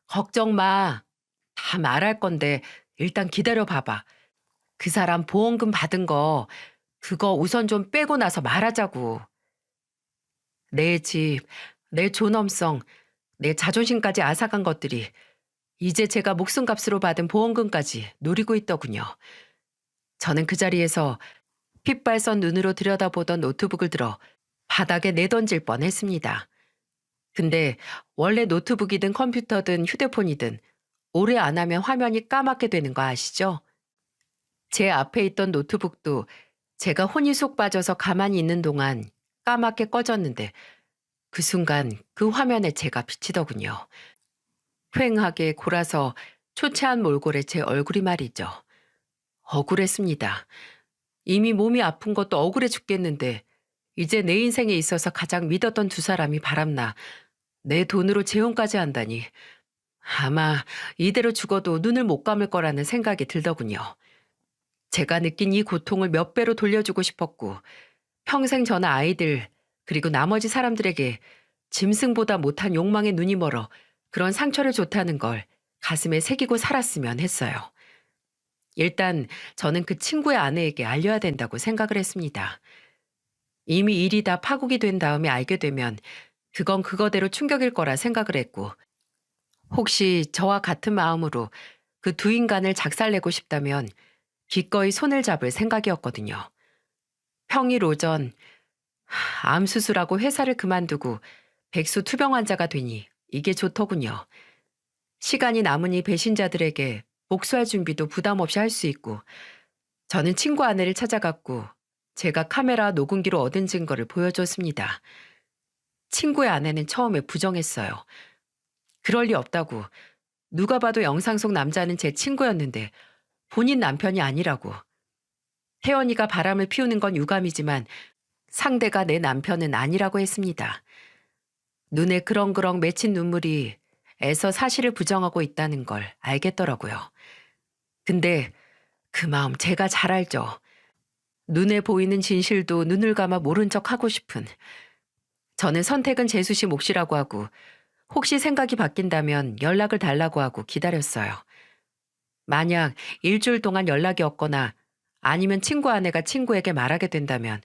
걱정 마. 다 말할 건데 일단 기다려 봐봐. 그 사람 보험금 받은 거 그거 우선 좀 빼고 나서 말하자고. 내 집, 내 존엄성, 내 자존심까지 앗아간 것들이 이제 제가 목숨값으로 받은 보험금까지 노리고 있더군요. 저는 그 자리에서 핏발선 눈으로 들여다보던 노트북을 들어 바닥에 내던질 뻔했습니다. 근데 원래 노트북이든 컴퓨터든 휴대폰이든 오래 안 하면 화면이 까맣게 되는 거 아시죠? 제 앞에 있던 노트북도 제가 혼이 속 빠져서 가만히 있는 동안 까맣게 꺼졌는데 그 순간 그 화면에 제가 비치더군요. 휑하게 골아서 초췌한 몰골에 제 얼굴이 말이죠. 억울했습니다. 이미 몸이 아픈 것도 억울해 죽겠는데 이제 내 인생에 있어서 가장 믿었던 두 사람이 바람나 내 돈으로 재혼까지 한다니 아마 이대로 죽어도 눈을 못 감을 거라는 생각이 들더군요. 제가 느낀 이 고통을 몇 배로 돌려주고 싶었고 평생 저나 아이들 그리고 나머지 사람들에게 짐승보다 못한 욕망에 눈이 멀어 그런 상처를 줬다는 걸 가슴에 새기고 살았으면 했어요. 일단 저는 그 친구의 아내에게 알려야 된다고 생각을 했습니다. 이미 일이 다 파국이 된 다음에 알게 되면 그건 그거대로 충격일 거라 생각을 했고 혹시 저와 같은 마음으로 그 두 인간을 작살내고 싶다면 기꺼이 손을 잡을 생각이었거든요. 평일 오전 암 수술하고 회사를 그만두고 백수 투병 환자가 되니 이게 좋더군요. 시간이 남으니 배신자들에게 복수할 준비도 부담 없이 할 수 있고 저는 친구 아내를 찾아갔고 제가 카메라 녹음기로 얻은 증거를 보여줬습니다. 친구의 아내는 처음에 부정했어요. 그럴 리 없다고. 누가 봐도 영상 속 남자는 제 친구였는데 본인 남편이 아니라고. 혜원이가 바람을 피우는 건 유감이지만 상대가 내 남편은 아니라고 했습니다. 눈에 그렁그렁 맺힌 눈물이 애써 사실을 부정하고 있다는 걸 알겠더라고요. 근데 그 마음 제가 잘 알죠. 눈에 보이는 진실도 눈을 감아 모른 척 하고 싶은. 저는 선택은 재수 씨 몫이라고 하고 혹시 생각이 바뀐다면 연락을 달라고 하고 기다렸어요. 만약 일주일 동안 연락이 없거나 아니면 친구 아내가 친구에게 말하게 된다면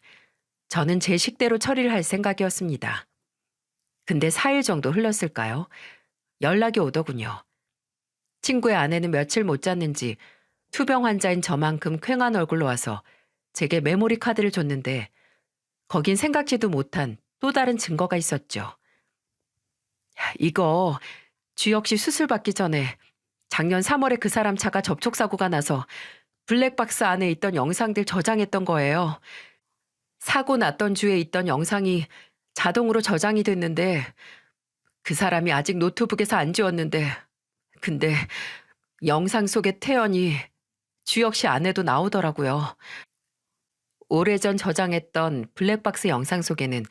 저는 제 식대로 처리를 할 생각이었습니다. 근데 4일 정도 흘렀을까요? 연락이 오더군요. 친구의 아내는 며칠 못 잤는지 투병 환자인 저만큼 퀭한 얼굴로 와서 제게 메모리 카드를 줬는데 거긴 생각지도 못한 또 다른 증거가 있었죠. 이거 주혁 씨 수술 받기 전에 작년 3월에 그 사람 차가 접촉사고가 나서 블랙박스 안에 있던 영상들 저장했던 거예요. 사고 났던 주에 있던 영상이 자동으로 저장이 됐는데 그 사람이 아직 노트북에서 안 지웠는데 근데 영상 속에 태연이 주혁 씨 아내도 나오더라고요. 오래전 저장했던 블랙박스 영상 속에는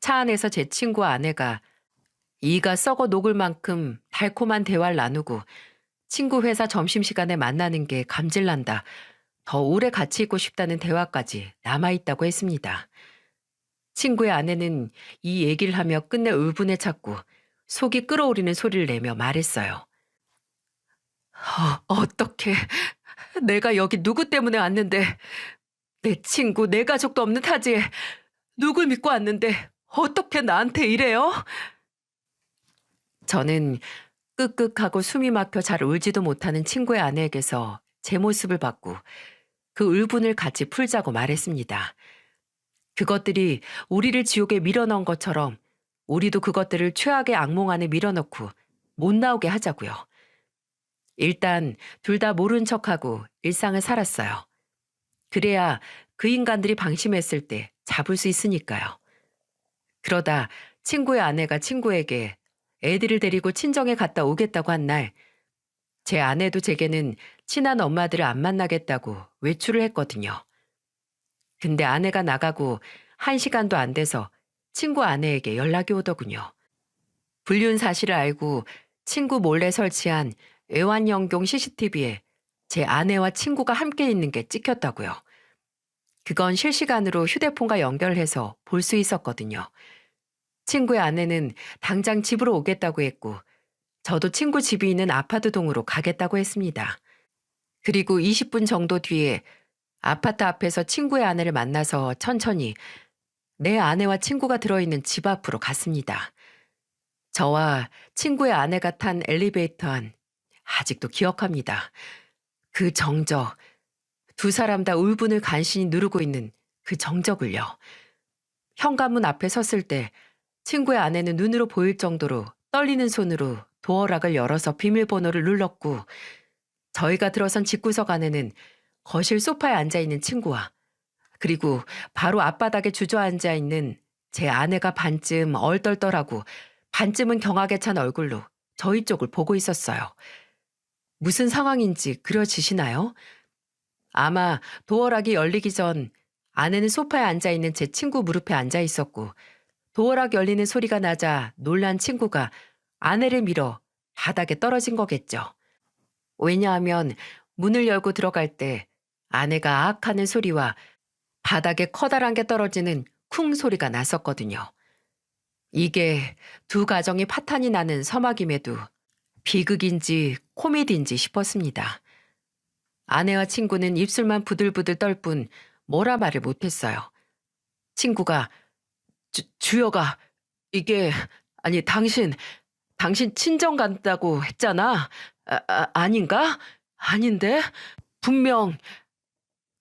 차 안에서 제 친구 아내가 이가 썩어 녹을 만큼 달콤한 대화를 나누고 친구 회사 점심시간에 만나는 게 감질난다. 더 오래 같이 있고 싶다는 대화까지 남아있다고 했습니다. 친구의 아내는 이 얘기를 하며 끝내 울분에 찼고 속이 끓어오르는 소리를 내며 말했어요. 어떡해. 내가 여기 누구 때문에 왔는데 내 친구, 내 가족도 없는 타지에 누굴 믿고 왔는데 어떻게 나한테 이래요? 저는 끄끄하고 숨이 막혀 잘 울지도 못하는 친구의 아내에게서 제 모습을 봤고 그 울분을 같이 풀자고 말했습니다. 그것들이 우리를 지옥에 밀어넣은 것처럼 우리도 그것들을 최악의 악몽 안에 밀어넣고 못 나오게 하자고요. 일단 둘 다 모른 척하고 일상을 살았어요. 그래야 그 인간들이 방심했을 때 잡을 수 있으니까요. 그러다 친구의 아내가 친구에게 애들을 데리고 친정에 갔다 오겠다고 한 날, 제 아내도 제게는 친한 엄마들을 안 만나겠다고 외출을 했거든요. 근데 아내가 나가고 1시간도 안 돼서 친구 아내에게 연락이 오더군요. 불륜 사실을 알고 친구 몰래 설치한 애완연경 CCTV에 제 아내와 친구가 함께 있는 게 찍혔다고요. 그건 실시간으로 휴대폰과 연결해서 볼 수 있었거든요. 친구의 아내는 당장 집으로 오겠다고 했고 저도 친구 집이 있는 아파트 동으로 가겠다고 했습니다. 그리고 20분 정도 뒤에 아파트 앞에서 친구의 아내를 만나서 천천히 내 아내와 친구가 들어있는 집 앞으로 갔습니다. 저와 친구의 아내가 탄 엘리베이터 안 아직도 기억합니다. 그 정적, 두 사람 다 울분을 간신히 누르고 있는 그 정적을요. 현관문 앞에 섰을 때 친구의 아내는 눈으로 보일 정도로 떨리는 손으로 도어락을 열어서 비밀번호를 눌렀고, 저희가 들어선 집구석 안에는 거실 소파에 앉아있는 친구와, 그리고 바로 앞바닥에 주저앉아 있는 제 아내가 반쯤 얼떨떨하고 반쯤은 경악에 찬 얼굴로 저희 쪽을 보고 있었어요. 무슨 상황인지 그려지시나요? 아마 도어락이 열리기 전 아내는 소파에 앉아 있는 제 친구 무릎에 앉아 있었고, 도어락 열리는 소리가 나자 놀란 친구가 아내를 밀어 바닥에 떨어진 거겠죠. 왜냐하면 문을 열고 들어갈 때 아내가 아악 하는 소리와 바닥에 커다란 게 떨어지는 쿵 소리가 났었거든요. 이게 두 가정이 파탄이 나는 서막임에도 비극인지 코미디인지 싶었습니다. 아내와 친구는 입술만 부들부들 떨 뿐 뭐라 말을 못했어요. 친구가 주여가 이게 아니 당신 친정 간다고 했잖아. 아닌가? 아닌데 분명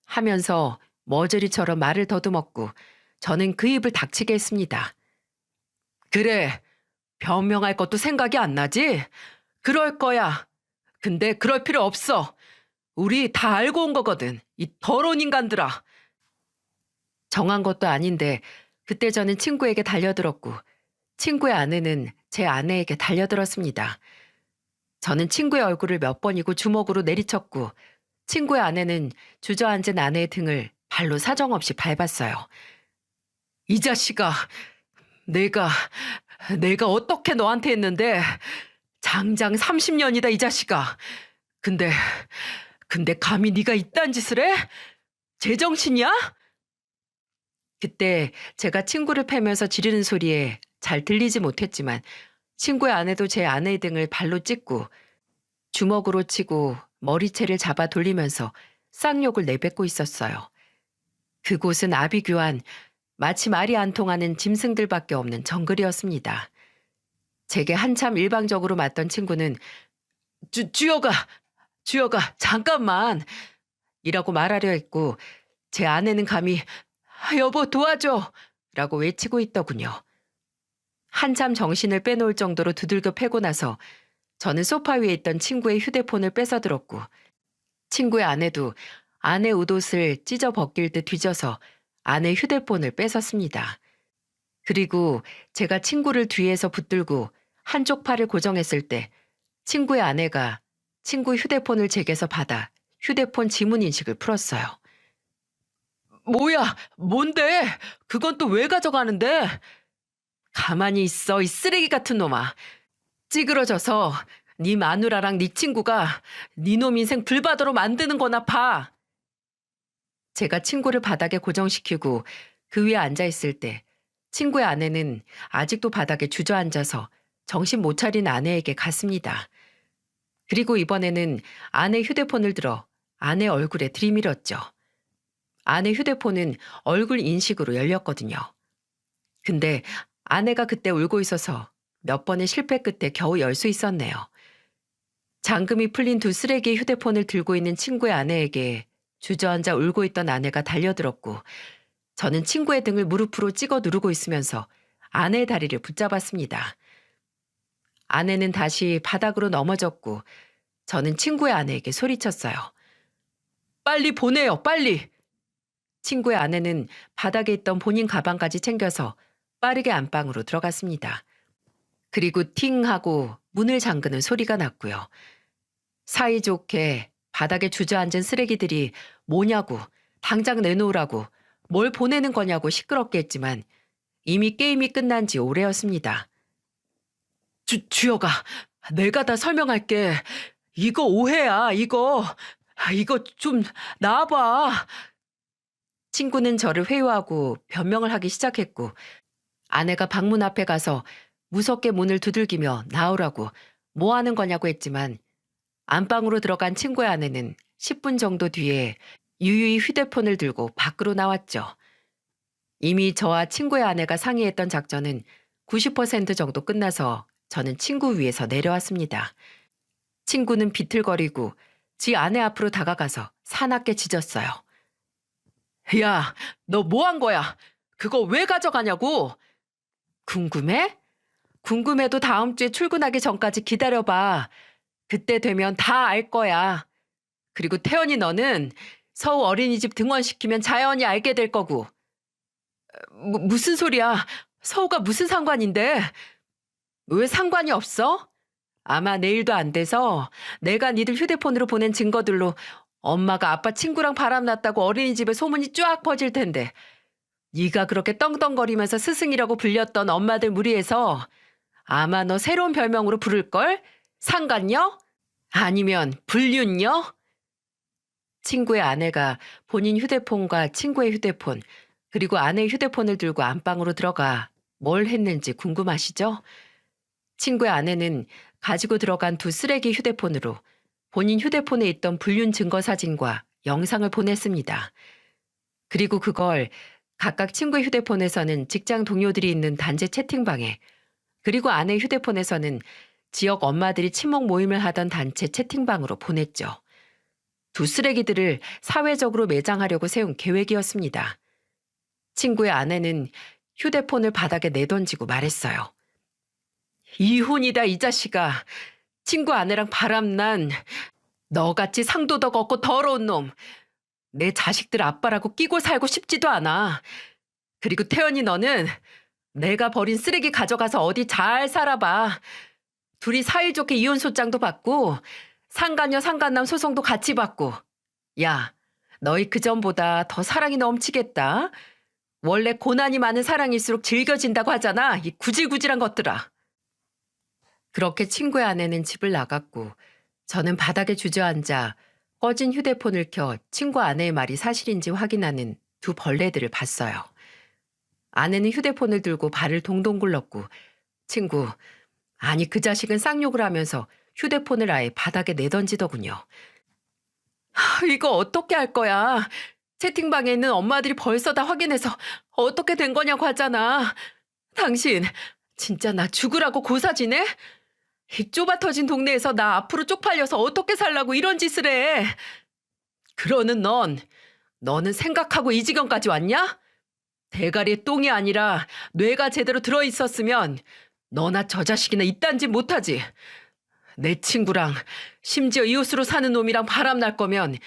하면서 머저리처럼 말을 더듬었고 저는 그 입을 닥치게 했습니다. 그래, 변명할 것도 생각이 안 나지? 그럴 거야. 근데 그럴 필요 없어. 우리 다 알고 온 거거든. 이 더러운 인간들아. 정한 것도 아닌데 그때 저는 친구에게 달려들었고 친구의 아내는 제 아내에게 달려들었습니다. 저는 친구의 얼굴을 몇 번이고 주먹으로 내리쳤고 친구의 아내는 주저앉은 아내의 등을 발로 사정없이 밟았어요. 이 자식아, 내가 어떻게 너한테 했는데 장장 30년이다 이 자식아. 근데 감히 네가 이딴 짓을 해? 제정신이야? 그때 제가 친구를 패면서 지르는 소리에 잘 들리지 못했지만 친구의 아내도 제 아내의 등을 발로 찍고 주먹으로 치고 머리채를 잡아 돌리면서 쌍욕을 내뱉고 있었어요. 그곳은 아비규환, 마치 말이 안 통하는 짐승들밖에 없는 정글이었습니다. 제게 한참 일방적으로 맞던 친구는 주여가 잠깐만 이라고 말하려 했고 제 아내는 감히 여보 도와줘 라고 외치고 있더군요. 한참 정신을 빼놓을 정도로 두들겨 패고 나서 저는 소파 위에 있던 친구의 휴대폰을 뺏어들었고 친구의 아내도 아내 옷을 찢어 벗길 듯 뒤져서 아내 휴대폰을 뺏었습니다. 그리고 제가 친구를 뒤에서 붙들고 한쪽 팔을 고정했을 때 친구의 아내가 친구 휴대폰을 제게서 받아 휴대폰 지문 인식을 풀었어요. 뭐야, 뭔데? 그건 또 왜 가져가는데? 가만히 있어, 이 쓰레기 같은 놈아. 찌그러져서 네 마누라랑 네 친구가 네 놈 인생 불바다로 만드는 거나 봐. 제가 친구를 바닥에 고정시키고 그 위에 앉아있을 때 친구의 아내는 아직도 바닥에 주저앉아서 정신 못 차린 아내에게 갔습니다. 그리고 이번에는 아내 휴대폰을 들어 아내 얼굴에 들이밀었죠. 아내 휴대폰은 얼굴 인식으로 열렸거든요. 근데 아내가 그때 울고 있어서 몇 번의 실패 끝에 겨우 열 수 있었네요. 잠금이 풀린 두 쓰레기의 휴대폰을 들고 있는 친구의 아내에게 주저앉아 울고 있던 아내가 달려들었고 저는 친구의 등을 무릎으로 찍어 누르고 있으면서 아내의 다리를 붙잡았습니다. 아내는 다시 바닥으로 넘어졌고 저는 친구의 아내에게 소리쳤어요. 빨리 보내요, 빨리! 친구의 아내는 바닥에 있던 본인 가방까지 챙겨서 빠르게 안방으로 들어갔습니다. 그리고 팅 하고 문을 잠그는 소리가 났고요. 사이좋게 바닥에 주저앉은 쓰레기들이 뭐냐고, 당장 내놓으라고, 뭘 보내는 거냐고 시끄럽게 했지만 이미 게임이 끝난 지 오래였습니다. 주여가, 내가 다 설명할게. 이거 오해야, 이거 좀 놔봐. 친구는 저를 회유하고 변명을 하기 시작했고 아내가 방문 앞에 가서 무섭게 문을 두들기며 나오라고 뭐 하는 거냐고 했지만 안방으로 들어간 친구의 아내는 10분 정도 뒤에 유유히 휴대폰을 들고 밖으로 나왔죠. 이미 저와 친구의 아내가 상의했던 작전은 90% 정도 끝나서 저는 친구 위에서 내려왔습니다. 친구는 비틀거리고 지 아내 앞으로 다가가서 사납게 짖었어요. 야, 너 뭐 한 거야? 그거 왜 가져가냐고? 궁금해? 궁금해도 다음 주에 출근하기 전까지 기다려봐. 그때 되면 다 알 거야. 그리고 태연이 너는 서우 어린이집 등원시키면 자연히 알게 될 거고. 무슨 소리야? 서우가 무슨 상관인데? 왜 상관이 없어? 아마 내일도 안 돼서 내가 니들 휴대폰으로 보낸 증거들로 엄마가 아빠 친구랑 바람났다고 어린이집에 소문이 쫙 퍼질 텐데 네가 그렇게 떵떵거리면서 스승이라고 불렸던 엄마들 무리해서 아마 너 새로운 별명으로 부를걸? 상간녀? 아니면 불륜녀? 친구의 아내가 본인 휴대폰과 친구의 휴대폰 그리고 아내의 휴대폰을 들고 안방으로 들어가 뭘 했는지 궁금하시죠? 친구의 아내는 가지고 들어간 두 쓰레기 휴대폰으로 본인 휴대폰에 있던 불륜 증거 사진과 영상을 보냈습니다. 그리고 그걸 각각 친구의 휴대폰에서는 직장 동료들이 있는 단체 채팅방에 그리고 아내의 휴대폰에서는 지역 엄마들이 친목 모임을 하던 단체 채팅방으로 보냈죠. 두 쓰레기들을 사회적으로 매장하려고 세운 계획이었습니다. 친구의 아내는 휴대폰을 바닥에 내던지고 말했어요. 이혼이다 이 자식아. 친구 아내랑 바람난 너같이 상도덕 없고 더러운 놈. 내 자식들 아빠라고 끼고 살고 싶지도 않아. 그리고 태연이 너는 내가 버린 쓰레기 가져가서 어디 잘 살아봐. 둘이 사이좋게 이혼 소장도 받고 상간녀 상간남 소송도 같이 받고. 야, 너희 그전보다 더 사랑이 넘치겠다. 원래 고난이 많은 사랑일수록 즐겨진다고 하잖아. 이 구질구질한 것들아. 그렇게 친구의 아내는 집을 나갔고 저는 바닥에 주저앉아 꺼진 휴대폰을 켜 친구 아내의 말이 사실인지 확인하는 두 벌레들을 봤어요. 아내는 휴대폰을 들고 발을 동동 굴렀고 친구, 아니 그 자식은 쌍욕을 하면서 휴대폰을 아예 바닥에 내던지더군요. 이거 어떻게 할 거야? 채팅방에 있는 엄마들이 벌써 다 확인해서 어떻게 된 거냐고 하잖아. 당신 진짜 나 죽으라고 고사지네? 이 좁아 터진 동네에서 나 앞으로 쪽팔려서 어떻게 살라고 이런 짓을 해. 그러는 너는 생각하고 이 지경까지 왔냐? 대가리에 똥이 아니라 뇌가 제대로 들어있었으면 너나 저 자식이나 이딴 짓 못하지. 내 친구랑 심지어 이웃으로 사는 놈이랑 바람날 거면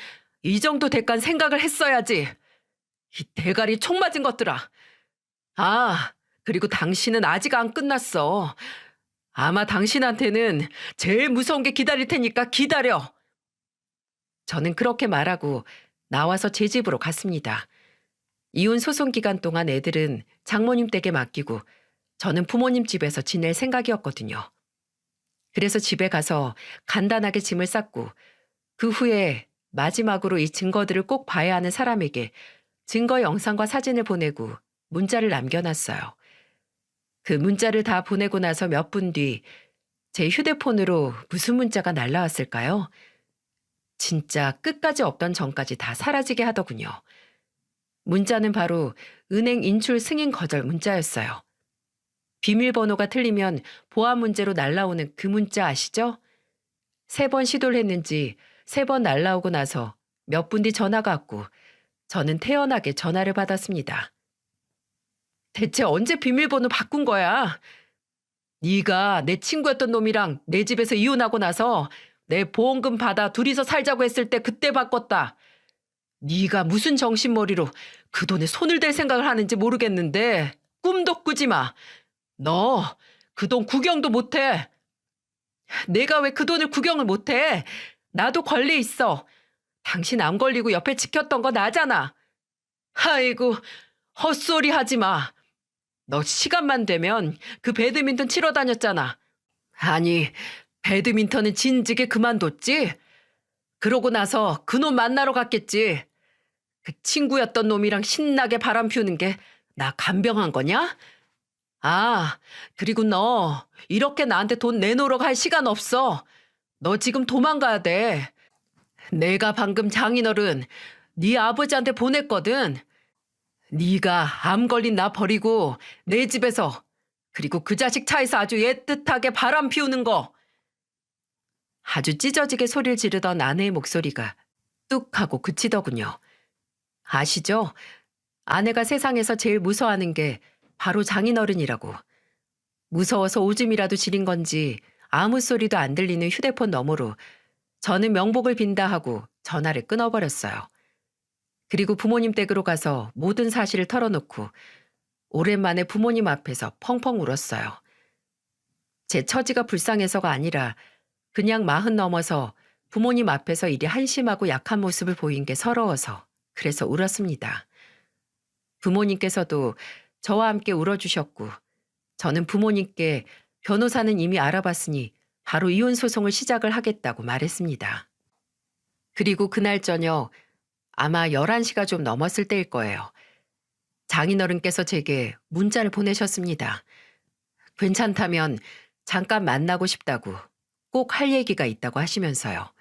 이 정도 대가는 생각을 했어야지. 이 대가리 총 맞은 것들아. 아, 그리고 당신은 아직 안 끝났어. 아마 당신한테는 제일 무서운 게 기다릴 테니까 기다려. 저는 그렇게 말하고 나와서 제 집으로 갔습니다. 이혼 소송 기간 동안 애들은 장모님 댁에 맡기고 저는 부모님 집에서 지낼 생각이었거든요. 그래서 집에 가서 간단하게 짐을 쌌고 그 후에 마지막으로 이 증거들을 꼭 봐야 하는 사람에게 증거 영상과 사진을 보내고 문자를 남겨놨어요. 그 문자를 다 보내고 나서 몇 분 뒤 제 휴대폰으로 무슨 문자가 날라왔을까요? 진짜 끝까지 없던 전까지 다 사라지게 하더군요. 문자는 바로 은행 인출 승인 거절 문자였어요. 비밀번호가 틀리면 보안 문제로 날라오는 그 문자 아시죠? 3번 시도를 했는지 3번 날라오고 나서 몇 분 뒤 전화가 왔고 저는 태연하게 전화를 받았습니다. 대체 언제 비밀번호 바꾼 거야? 네가 내 친구였던 놈이랑 내 집에서 이혼하고 나서 내 보험금 받아 둘이서 살자고 했을 때 그때 바꿨다. 네가 무슨 정신머리로 그 돈에 손을 댈 생각을 하는지 모르겠는데 꿈도 꾸지 마. 너 그 돈 구경도 못해. 내가 왜 그 돈을 구경을 못해? 나도 권리 있어. 당신 안 걸리고 옆에 지켰던 거 나잖아. 아이고, 헛소리 하지 마. 너 시간만 되면 그 배드민턴 치러 다녔잖아. 아니, 배드민턴은 진즉에 그만뒀지? 그러고 나서 그놈 만나러 갔겠지. 그 친구였던 놈이랑 신나게 바람 피우는 게 나 간병한 거냐? 아, 그리고 너 이렇게 나한테 돈 내놓으러 갈 시간 없어. 너 지금 도망가야 돼. 내가 방금 장인어른 네 아버지한테 보냈거든. 네가 암 걸린 나 버리고 내 집에서 그리고 그 자식 차에서 아주 애틋하게 바람 피우는 거. 아주 찢어지게 소리를 지르던 아내의 목소리가 뚝 하고 그치더군요. 아시죠? 아내가 세상에서 제일 무서워하는 게 바로 장인어른이라고. 무서워서 오줌이라도 지린 건지 아무 소리도 안 들리는 휴대폰 너머로 저는 명복을 빈다 하고 전화를 끊어버렸어요. 그리고 부모님 댁으로 가서 모든 사실을 털어놓고 오랜만에 부모님 앞에서 펑펑 울었어요. 제 처지가 불쌍해서가 아니라 그냥 40 넘어서 부모님 앞에서 이리 한심하고 약한 모습을 보인 게 서러워서 그래서 울었습니다. 부모님께서도 저와 함께 울어주셨고 저는 부모님께 변호사는 이미 알아봤으니 바로 이혼 소송을 시작을 하겠다고 말했습니다. 그리고 그날 저녁 아마 11시가 좀 넘었을 때일 거예요. 장인어른께서 제게 문자를 보내셨습니다. 괜찮다면 잠깐 만나고 싶다고 꼭 할 얘기가 있다고 하시면서요.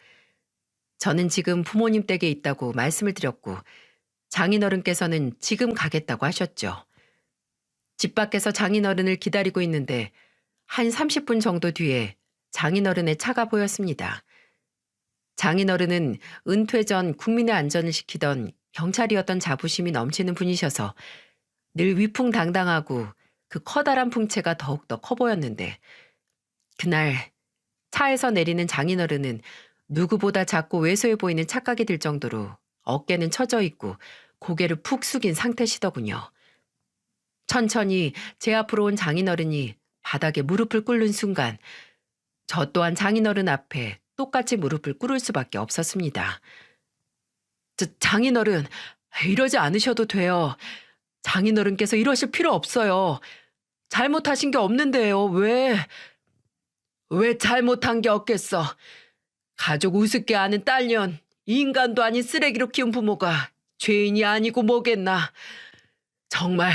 저는 지금 부모님 댁에 있다고 말씀을 드렸고 장인어른께서는 지금 가겠다고 하셨죠. 집 밖에서 장인어른을 기다리고 있는데 한 30분 정도 뒤에 장인어른의 차가 보였습니다. 장인어른은 은퇴 전 국민의 안전을 지키던 경찰이었던 자부심이 넘치는 분이셔서 늘 위풍당당하고 그 커다란 풍채가 더욱더 커 보였는데 그날 차에서 내리는 장인어른은 누구보다 작고 왜소해 보이는 착각이 들 정도로 어깨는 처져 있고 고개를 푹 숙인 상태시더군요. 천천히 제 앞으로 온 장인어른이 바닥에 무릎을 꿇는 순간 저 또한 장인어른 앞에 똑같이 무릎을 꿇을 수밖에 없었습니다. 장인어른, 이러지 않으셔도 돼요. 장인어른께서 이러실 필요 없어요. 잘못하신 게 없는데요. 왜 잘못한 게 없겠어. 가족 우습게 아는 딸년, 인간도 아닌 쓰레기로 키운 부모가 죄인이 아니고 뭐겠나. 정말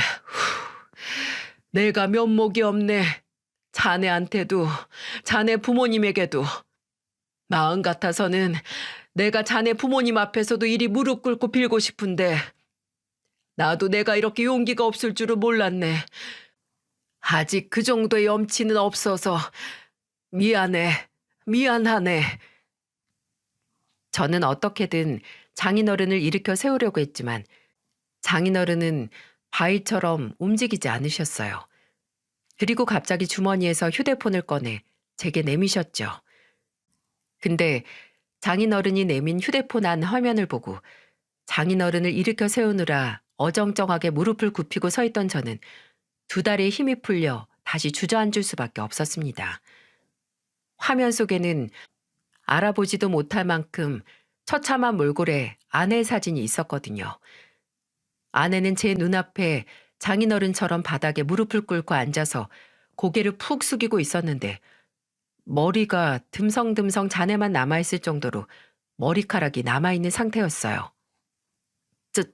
내가 면목이 없네. 자네한테도 자네 부모님에게도. 마음 같아서는 내가 자네 부모님 앞에서도 이리 무릎 꿇고 빌고 싶은데 나도 내가 이렇게 용기가 없을 줄은 몰랐네. 아직 그 정도의 염치는 없어서 미안하네. 저는 어떻게든 장인어른을 일으켜 세우려고 했지만 장인어른은 바위처럼 움직이지 않으셨어요. 그리고 갑자기 주머니에서 휴대폰을 꺼내 제게 내미셨죠. 근데 장인어른이 내민 휴대폰 안 화면을 보고 장인어른을 일으켜 세우느라 어정쩡하게 무릎을 굽히고 서 있던 저는 두 다리에 힘이 풀려 다시 주저앉을 수밖에 없었습니다. 화면 속에는 알아보지도 못할 만큼 처참한 몰골에 아내의 사진이 있었거든요. 아내는 제 눈앞에 장인어른처럼 바닥에 무릎을 꿇고 앉아서 고개를 푹 숙이고 있었는데 머리가 듬성듬성 잔에만 남아있을 정도로 머리카락이 남아있는 상태였어요.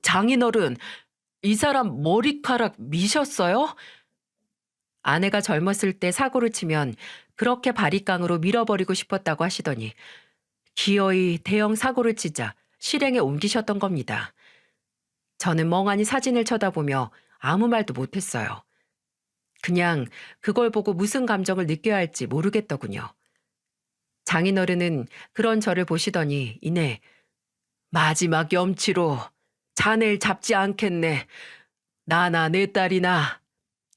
장인어른, 이 사람 머리카락 미셨어요? 아내가 젊었을 때 사고를 치면 그렇게 바리깡으로 밀어버리고 싶었다고 하시더니 기어이 대형 사고를 치자 실행에 옮기셨던 겁니다. 저는 멍하니 사진을 쳐다보며 아무 말도 못했어요. 그냥 그걸 보고 무슨 감정을 느껴야 할지 모르겠더군요. 장인어른은 그런 저를 보시더니 이내 마지막 염치로 자네를 잡지 않겠네. 나나 내 딸이나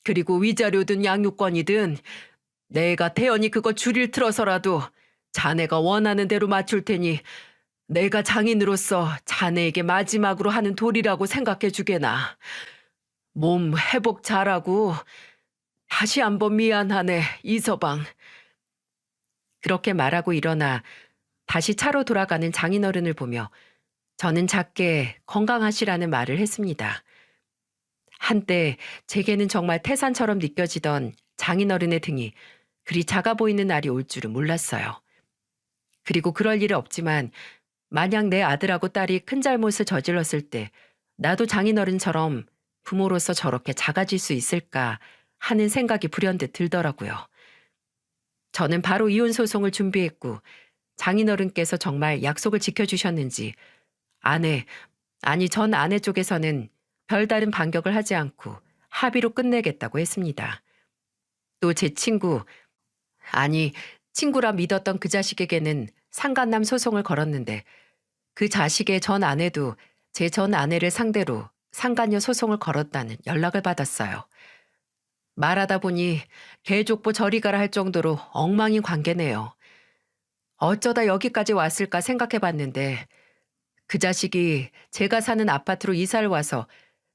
그리고 위자료든 양육권이든 내가 태연히 그거 줄일 틀어서라도 자네가 원하는 대로 맞출 테니 내가 장인으로서 자네에게 마지막으로 하는 도리라고 생각해 주게나. 몸 회복 잘하고 다시 한번 미안하네, 이서방. 그렇게 말하고 일어나 다시 차로 돌아가는 장인어른을 보며 저는 작게 건강하시라는 말을 했습니다. 한때 제게는 정말 태산처럼 느껴지던 장인어른의 등이 그리 작아 보이는 날이 올 줄은 몰랐어요. 그리고 그럴 일은 없지만 만약 내 아들하고 딸이 큰 잘못을 저질렀을 때 나도 장인어른처럼 부모로서 저렇게 작아질 수 있을까 하는 생각이 불현듯 들더라고요. 저는 바로 이혼 소송을 준비했고 장인어른께서 정말 약속을 지켜주셨는지 전 아내 쪽에서는 별다른 반격을 하지 않고 합의로 끝내겠다고 했습니다. 또 제 친구, 친구라 믿었던 그 자식에게는 상간남 소송을 걸었는데 그 자식의 전 아내도 제 전 아내를 상대로 상간녀 소송을 걸었다는 연락을 받았어요. 말하다 보니 개족보 저리 가라 할 정도로 엉망인 관계네요. 어쩌다 여기까지 왔을까 생각해 봤는데 그 자식이 제가 사는 아파트로 이사를 와서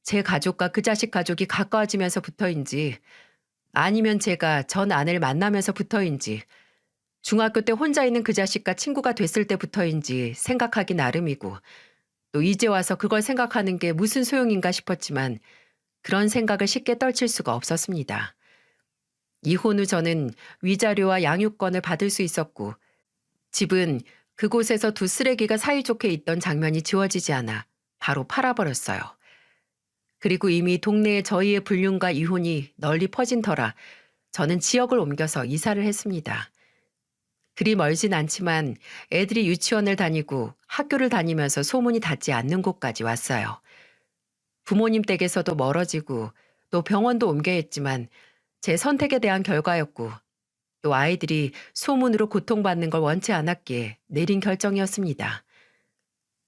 제 가족과 그 자식 가족이 가까워지면서부터인지 아니면 제가 전 아내를 만나면서부터인지 중학교 때 혼자 있는 그 자식과 친구가 됐을 때부터인지 생각하기 나름이고 또 이제 와서 그걸 생각하는 게 무슨 소용인가 싶었지만 그런 생각을 쉽게 떨칠 수가 없었습니다. 이혼 후 저는 위자료와 양육권을 받을 수 있었고 집은 그곳에서 두 쓰레기가 사이좋게 있던 장면이 지워지지 않아 바로 팔아버렸어요. 그리고 이미 동네에 저희의 불륜과 이혼이 널리 퍼진 터라 저는 지역을 옮겨서 이사를 했습니다. 그리 멀진 않지만 애들이 유치원을 다니고 학교를 다니면서 소문이 닿지 않는 곳까지 왔어요. 부모님 댁에서도 멀어지고 또 병원도 옮겨야 했지만 제 선택에 대한 결과였고 또 아이들이 소문으로 고통받는 걸 원치 않았기에 내린 결정이었습니다.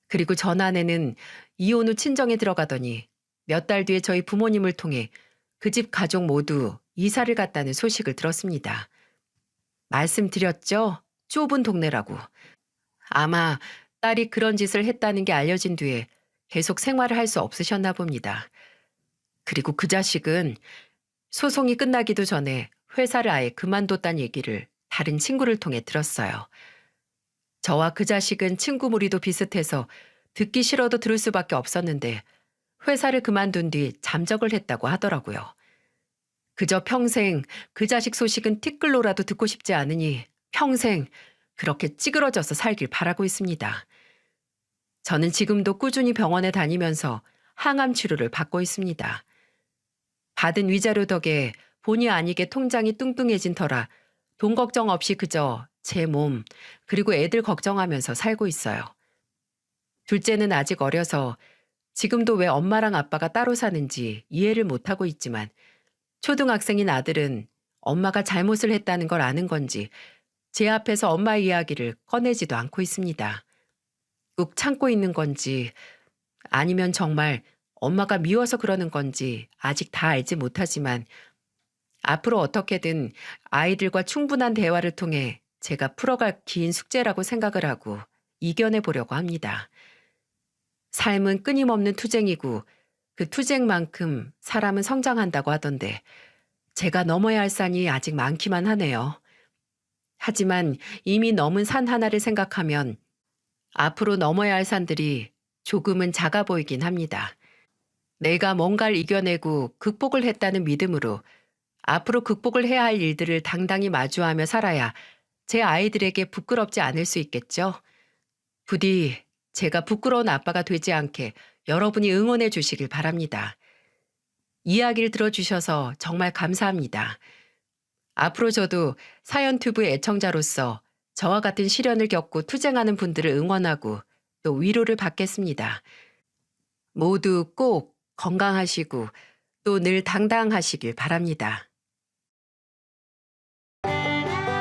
그리고 전 아내는 이혼 후 친정에 들어가더니 몇 달 뒤에 저희 부모님을 통해 그 집 가족 모두 이사를 갔다는 소식을 들었습니다. 말씀드렸죠? 좁은 동네라고. 아마 딸이 그런 짓을 했다는 게 알려진 뒤에 계속 생활을 할 수 없으셨나 봅니다. 그리고 그 자식은 소송이 끝나기도 전에 회사를 아예 그만뒀다는 얘기를 다른 친구를 통해 들었어요. 저와 그 자식은 친구 무리도 비슷해서 듣기 싫어도 들을 수밖에 없었는데 회사를 그만둔 뒤 잠적을 했다고 하더라고요. 그저 평생 그 자식 소식은 티끌로라도 듣고 싶지 않으니 평생 그렇게 찌그러져서 살길 바라고 있습니다. 저는 지금도 꾸준히 병원에 다니면서 항암 치료를 받고 있습니다. 받은 위자료 덕에 본의 아니게 통장이 뚱뚱해진 터라 돈 걱정 없이 그저 제 몸 그리고 애들 걱정하면서 살고 있어요. 둘째는 아직 어려서 지금도 왜 엄마랑 아빠가 따로 사는지 이해를 못하고 있지만 초등학생인 아들은 엄마가 잘못을 했다는 걸 아는 건지 제 앞에서 엄마 이야기를 꺼내지도 않고 있습니다. 꾹 참고 있는 건지 아니면 정말 엄마가 미워서 그러는 건지 아직 다 알지 못하지만 앞으로 어떻게든 아이들과 충분한 대화를 통해 제가 풀어갈 긴 숙제라고 생각을 하고 이겨내 보려고 합니다. 삶은 끊임없는 투쟁이고 그 투쟁만큼 사람은 성장한다고 하던데 제가 넘어야 할 산이 아직 많기만 하네요. 하지만 이미 넘은 산 하나를 생각하면 앞으로 넘어야 할 산들이 조금은 작아 보이긴 합니다. 내가 뭔가를 이겨내고 극복을 했다는 믿음으로 앞으로 극복을 해야 할 일들을 당당히 마주하며 살아야 제 아이들에게 부끄럽지 않을 수 있겠죠. 부디 제가 부끄러운 아빠가 되지 않게 여러분이 응원해 주시길 바랍니다. 이야기를 들어주셔서 정말 감사합니다. 앞으로 저도 사연튜브의 애청자로서 저와 같은 시련을 겪고 투쟁하는 분들을 응원하고 또 위로를 받겠습니다. 모두 꼭 건강하시고 또 늘 당당하시길 바랍니다.